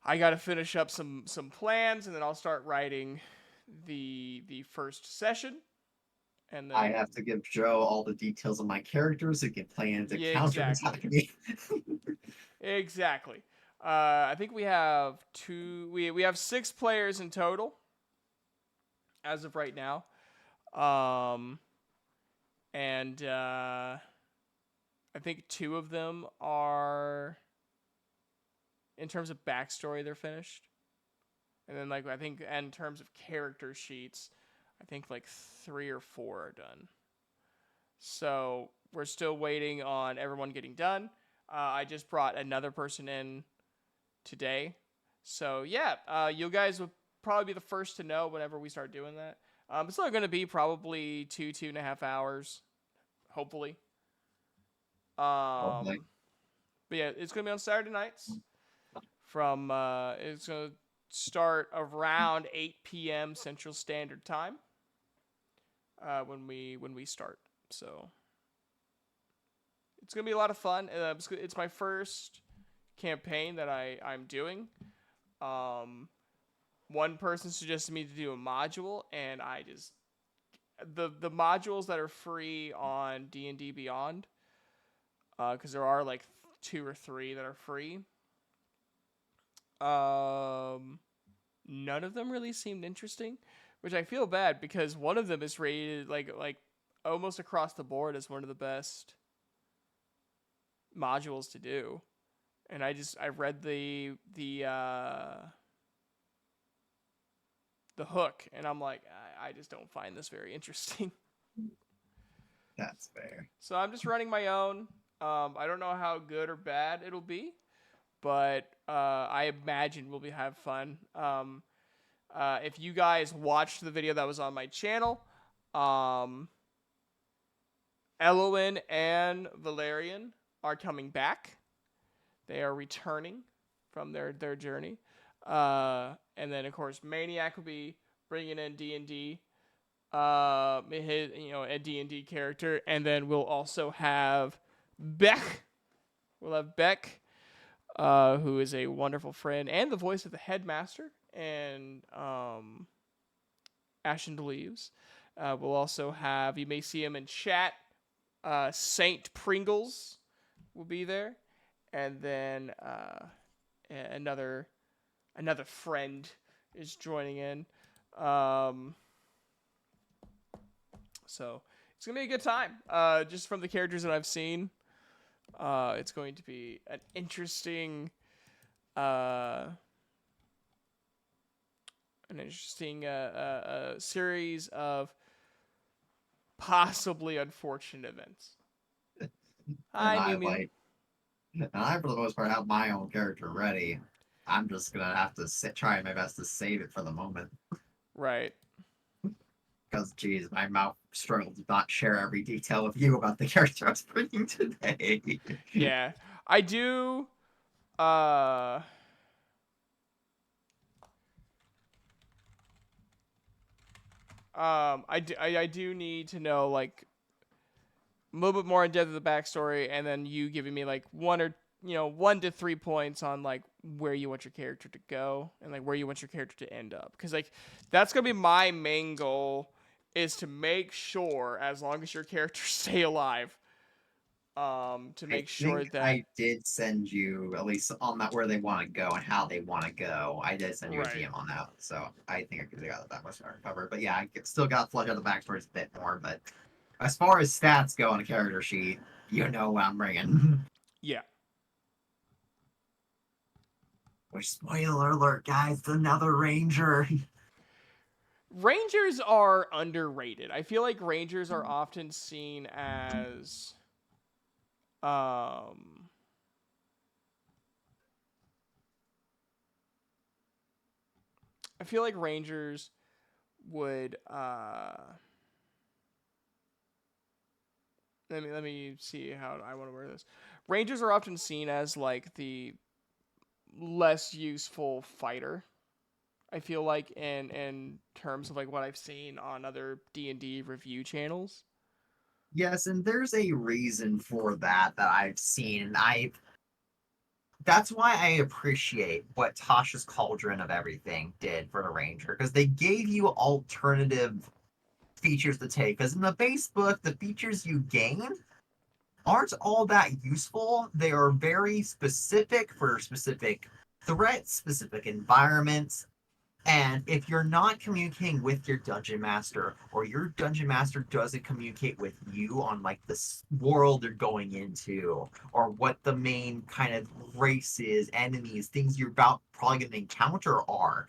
I got to finish up some plans, and then I'll start writing the first session. And I then have to give Joe all the details of my characters so he can plan to yeah, counterattack exactly. me. Exactly. I think we have we have 6 players in total as of right now. Um, and I think 2 of them are, in terms of backstory, they're finished. And then like I think in terms of character sheets, I think like 3 or 4 are done. So we're still waiting on everyone getting done. I just brought another person in today. So yeah, you guys will probably be the first to know whenever we start doing that. It's not going to be probably 2.5 hours, hopefully. Hopefully. But yeah, it's going to be on Saturday nights. From it's going to start around 8 p.m. Central Standard Time when we start. So it's gonna be a lot of fun. It's my first campaign that I'm doing. Um, One person suggested me to do a module, and I just the modules that are free on D&D Beyond, because there are like 2 or 3 that are free. Um, None of them really seemed interesting, which I feel bad because one of them is rated like almost across the board as one of the best modules to do. And I read the hook, and I'm like, I just don't find this very interesting. That's fair. So I'm just running my own. I don't know how good or bad it'll be, but I imagine we'll have fun. If you guys watched the video that was on my channel, um, Elowen and Valerian are coming back. They are returning from their journey. And then of course Maniac will be bringing in D&D, his a D&D character, and then we'll also have Beck. We'll have Beck, who is a wonderful friend and the voice of the headmaster and Ashen Leaves. We'll also have, you may see him in chat, Saint Pringles will be there, and then another friend is joining in. So it's gonna be a good time. Just from the characters that I've seen, it's going to be an interesting, series of possibly unfortunate events. And Hi, Mew Mew. I for the most part have my own character ready. I'm just gonna have to try my best to save it for the moment. Right. Because, geez, my mouth struggled to not share every detail with you about the character I was bringing today. Yeah, I do. I do need to know like a little bit more in depth of the backstory, and then you giving me like 1 to 3 points on like where you want your character to go and like where you want your character to end up. Because like that's gonna be my main goal, is to make sure as long as your characters stay alive, to I make sure think that I did send you at least on that where they want to go and how they want to go. I did send you a right. DM on that, so I think I could have got that much covered. But yeah, still got to flesh out the backstories a bit more. But as far as stats go on a character sheet, you know what I'm bringing. Yeah. Which, spoiler alert, guys, it's another ranger. Rangers are underrated. I feel like Rangers are often seen as um I feel like Rangers would let me see how I want to word this. Rangers are often seen as like the less useful fighter. I feel like in terms of like what I've seen on other D&D review channels. Yes, and there's a reason for that I've seen. And that's why I appreciate what Tasha's Cauldron of Everything did for the Ranger, because they gave you alternative features to take, because in the base book, the features you gain aren't all that useful. They are very specific for specific threats, specific environments. And if you're not communicating with your dungeon master, or your dungeon master doesn't communicate with you on like this world they're going into, or what the main kind of races, enemies, things you're about probably gonna encounter are,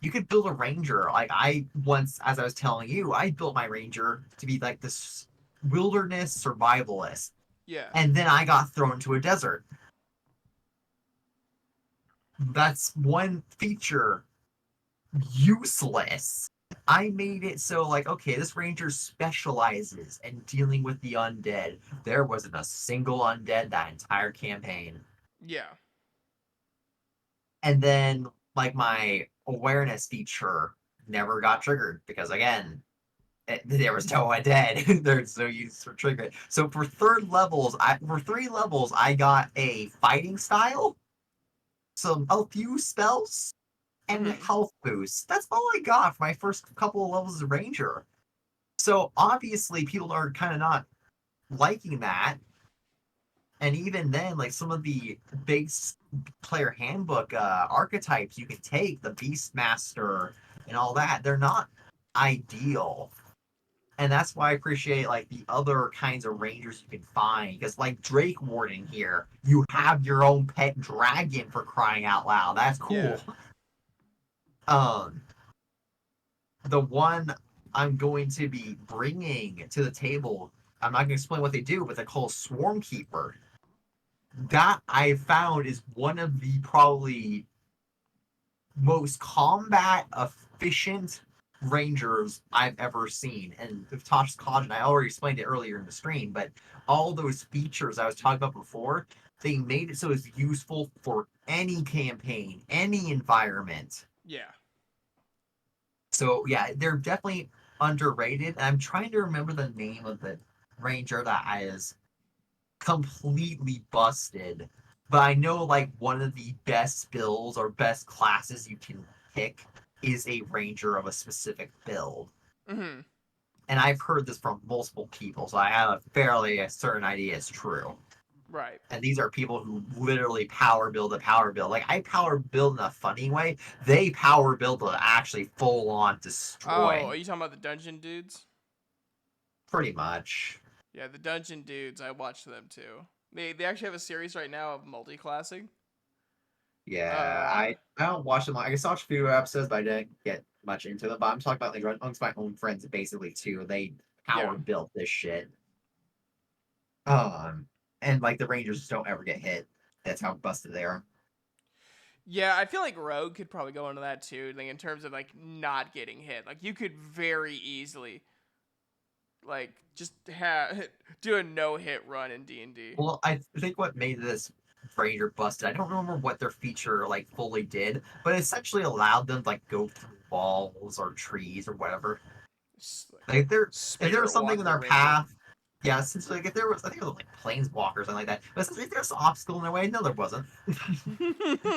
you could build a ranger. Like I once, as I was telling you, I built my ranger to be like this wilderness survivalist, Yeah. and then I got thrown into a desert. That's one feature useless. I made it so like, okay, this ranger specializes in dealing with the undead. There wasn't a single undead that entire campaign. Yeah. And then like my awareness feature never got triggered because again, there was no undead. There's no use for triggering. So for for 3 levels, I got a fighting style, a few spells, and a Mm-hmm. health boost. That's all I got for my first couple of levels of Ranger. So obviously people are kind of not liking that. And even then, like some of the base player handbook archetypes you can take, the Beastmaster and all that, they're not ideal. And that's why I appreciate like the other kinds of rangers you can find. Because like Drake Warden here, you have your own pet dragon for crying out loud. That's Yeah. cool. Um, the one I'm going to be bringing to the table, I'm not going to explain what they do, but they're called Swarm Keeper. That I found is one of the probably most combat efficient rangers I've ever seen. And with Tosh's College, I already explained it earlier in the stream, but all those features I was talking about before, they made it so it's useful for any campaign, any environment. Yeah. So yeah, they're definitely underrated. And I'm trying to remember the name of the ranger that is completely busted. But I know like one of the best builds or best classes you can pick is a ranger of a specific build. Mm-hmm. And I've heard this from multiple people, so I have a certain idea it's true. Right. And these are people who literally power build a power build. Like I power build in a funny way. They power build to actually full on Oh, destroy. are you talking about the dungeon dudes? Pretty much. Yeah, the dungeon dudes. I watched them too. They actually have a series right now of multi-classing. Yeah, Uh, I don't watch them. I watched a few episodes, but I didn't get much into them. But I'm talking about like amongst my own friends, basically too. They yeah. power built this shit. Um, and like the Rangers just don't ever get hit. That's how busted they are. Yeah, I feel like Rogue could probably go into that too, like in terms of like not getting hit. Like you could very easily like just have do a no-hit run in D&D. Well, I think what made this Ranger busted, I don't remember what their feature like fully did, but it essentially allowed them to like go through walls or trees or whatever. Just, like, Like if there was Spirit something walk in the their ranger. path, yeah, since like if there was, I think it was like planeswalker or something like that. But if there's an obstacle in their way, no, there wasn't.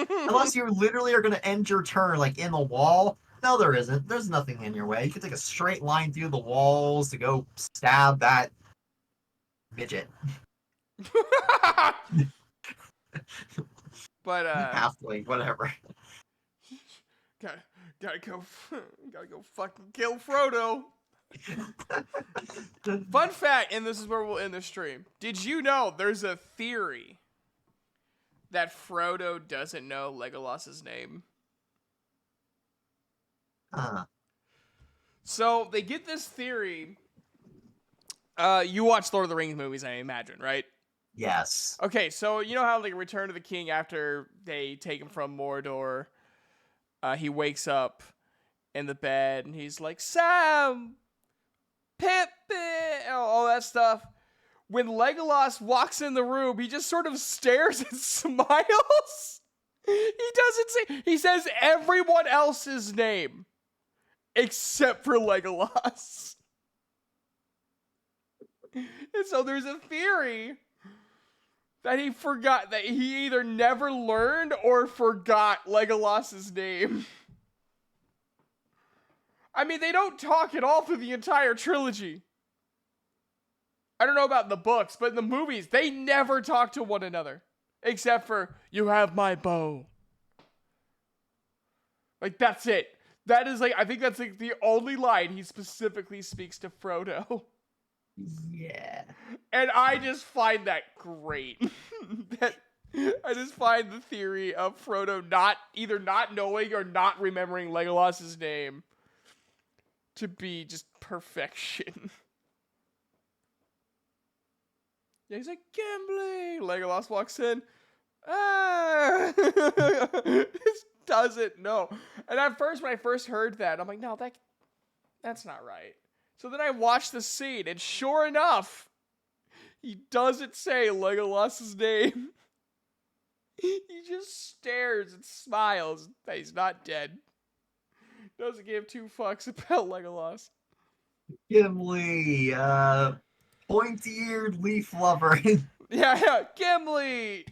Unless you literally are going to end your turn like in the wall. No, there isn't. There's nothing in your way. You can take a straight line through the walls to go stab that midget. But Halfway, whatever. gotta gotta go gotta go fucking kill Frodo. Fun fact, and this is where we'll end the stream. Did you know there's a theory that Frodo doesn't know Legolas's name? Uh, So they get this theory. You watch Lord of the Rings movies, I imagine, right? yes. Okay, so you know how like Return of the King, after they take him from Mordor, he wakes up in the bed and he's like, Sam, Pippin, all that stuff. When Legolas walks in the room, he just sort of stares and smiles. He doesn't say, he says everyone else's name except for Legolas. And so there's a theory that he forgot, that he either never learned or forgot Legolas's name. I mean, they don't talk at all through the entire trilogy. I don't know about in the books, but in the movies, they never talk to one another. Except for, you have my bow. Like, that's it. That is, like, I think that's, like, the only line he specifically speaks to Frodo. Yeah. And I just find that great. I just find the theory of Frodo either not knowing or not remembering Legolas's name to be just perfection. Yeah, he's like, Gimli! Legolas walks in. Ah! This doesn't know. And at first, when I first heard that, I'm like, no, that's not right. So then I watched the scene, and sure enough, he doesn't say Legolas's name. He just stares and smiles that he's not dead. Doesn't give two fucks about Legolas. Gimli, pointy-eared leaf lover. Yeah, Gimli.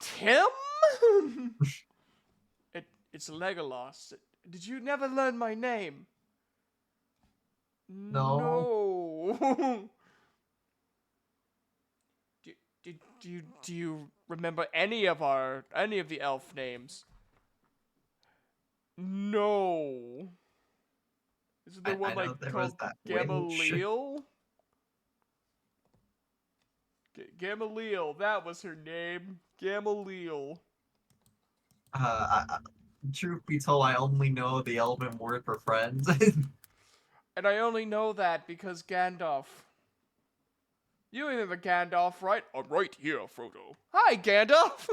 Tim? It's Legolas. Did you never learn my name? No. No. Do you remember any of the elf names? No. Isn't there one I know like there was called that winch. Gamaliel? Gamaliel, that was her name. Gamaliel. Truth be told, I only know the Elven word for friends. And I only know that because Gandalf. You remember Gandalf, right? I'm right here, Frodo. Hi, Gandalf.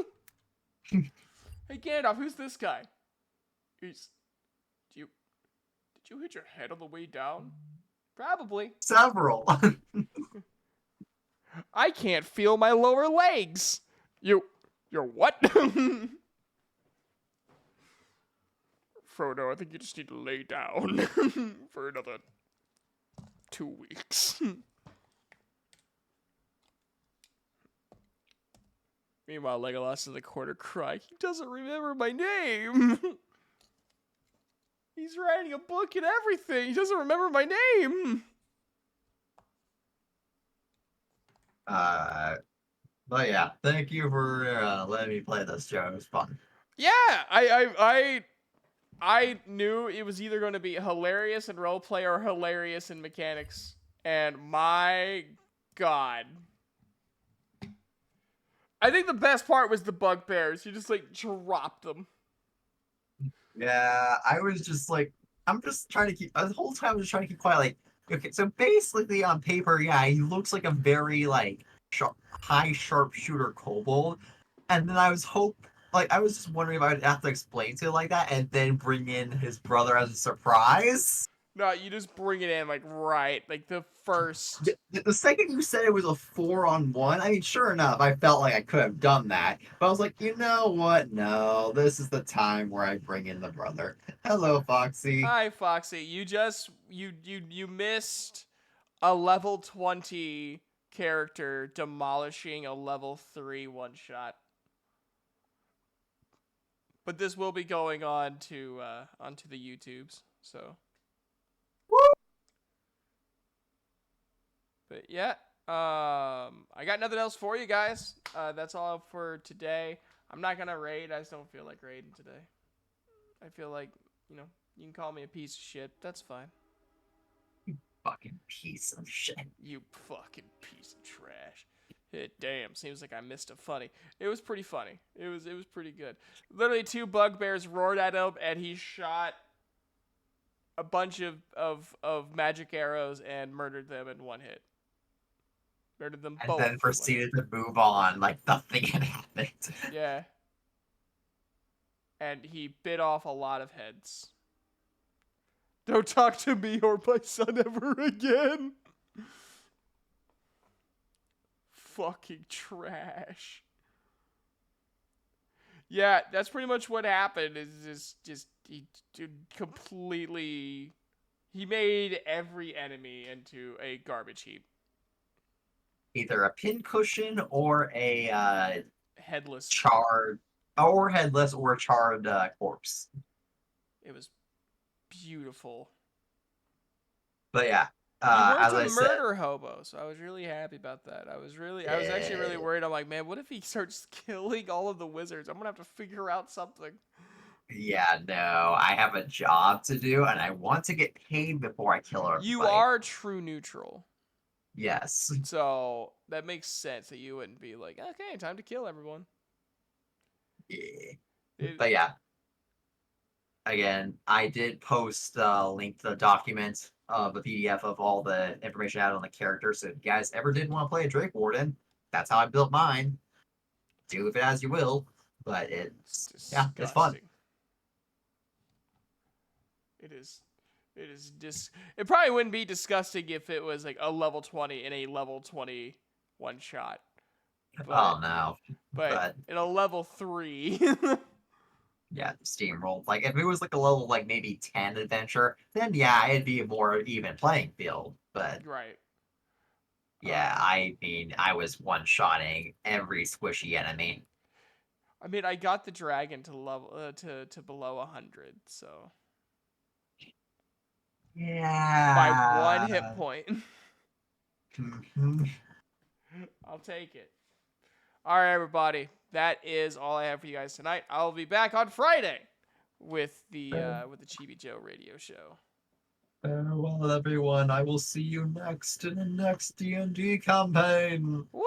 Hey, Gandalf, who's this guy? Did you hit your head on the way down? Probably. Several. I can't feel my lower legs. You're what? Frodo, I think you just need to lay down for another 2 weeks. Meanwhile, Legolas in the corner crying. He doesn't remember my name. He's writing a book and everything. He doesn't remember my name. But yeah, thank you for letting me play this, Joe. It was fun. Yeah, I knew it was either going to be hilarious in roleplay or hilarious in mechanics. And my God. I think the best part was the bugbears. You just like dropped them. Yeah, I was just like, I'm just trying to keep, the whole time I was trying to keep quiet. Like, okay, so basically on paper, yeah, he looks like a very, like, high sharpshooter kobold. And then I was I was just wondering if I'd have to explain to it like that and then bring in his brother as a surprise. No, you just bring it in like right, like the first. The second you said it was a 4-on-1, I mean, sure enough, I felt like I could have done that. But I was like, you know what? No, this is the time where I bring in the brother. Hello, Foxy. Hi, Foxy. You missed a level 20 character demolishing a level 3 one shot. But this will be going on to onto the YouTubes, so. Woo! But yeah, I got nothing else for you guys. That's all for today. I'm not gonna raid. I just don't feel like raiding today. I feel like, you can call me a piece of shit. That's fine. You fucking piece of shit. You fucking piece of trash. Damn, seems like I missed a funny. It was pretty funny. It was pretty good. Literally 2 bugbears roared at him, and he shot a bunch of magic arrows and murdered them in 1 hit. Murdered them both. And then proceeded to move on like nothing had happened. Yeah. And he bit off a lot of heads. Don't talk to me or my son ever again. Fucking trash. Yeah, that's pretty much what happened. Is just he completely. He made every enemy into a garbage heap. Either a pincushion or a Headless. charred, or headless or charred corpse. It was beautiful. But yeah, You weren't as a I said, murder hobo, so I was really happy about that. I was actually really eh, worried. I'm like, man, what if he starts killing all of the wizards? I'm gonna have to figure out something. yeah, no, I have a job to do, and I want to get paid before I kill You everybody. are true neutral, Yes. so that makes sense that you wouldn't be like, okay, time to kill everyone. Yeah. It, But yeah, again, I did post a link to the document of a PDF of all the information out on the character. So if you guys ever did want to play a Drake Warden, that's how I built mine. Do with it as you will. But it's yeah, it's fun. disgusting. It is. It is It probably wouldn't be disgusting if it was like a level 20 in a level 20 one shot, but Oh no. but But in a level 3. yeah, steamrolled. Like if it was like a level like maybe 10 adventure, then yeah, it'd be a more even playing field. But Right. yeah, I mean, I was one-shotting every squishy enemy. I mean, I got the dragon to level to below 100, so by one hit Yeah. point. Mhm. I'll take it. All right, everybody. That is all I have for you guys tonight. I'll be back on Friday with the Chibi Joe radio show. Farewell, everyone. I will see you next in the next D&D campaign. Woo!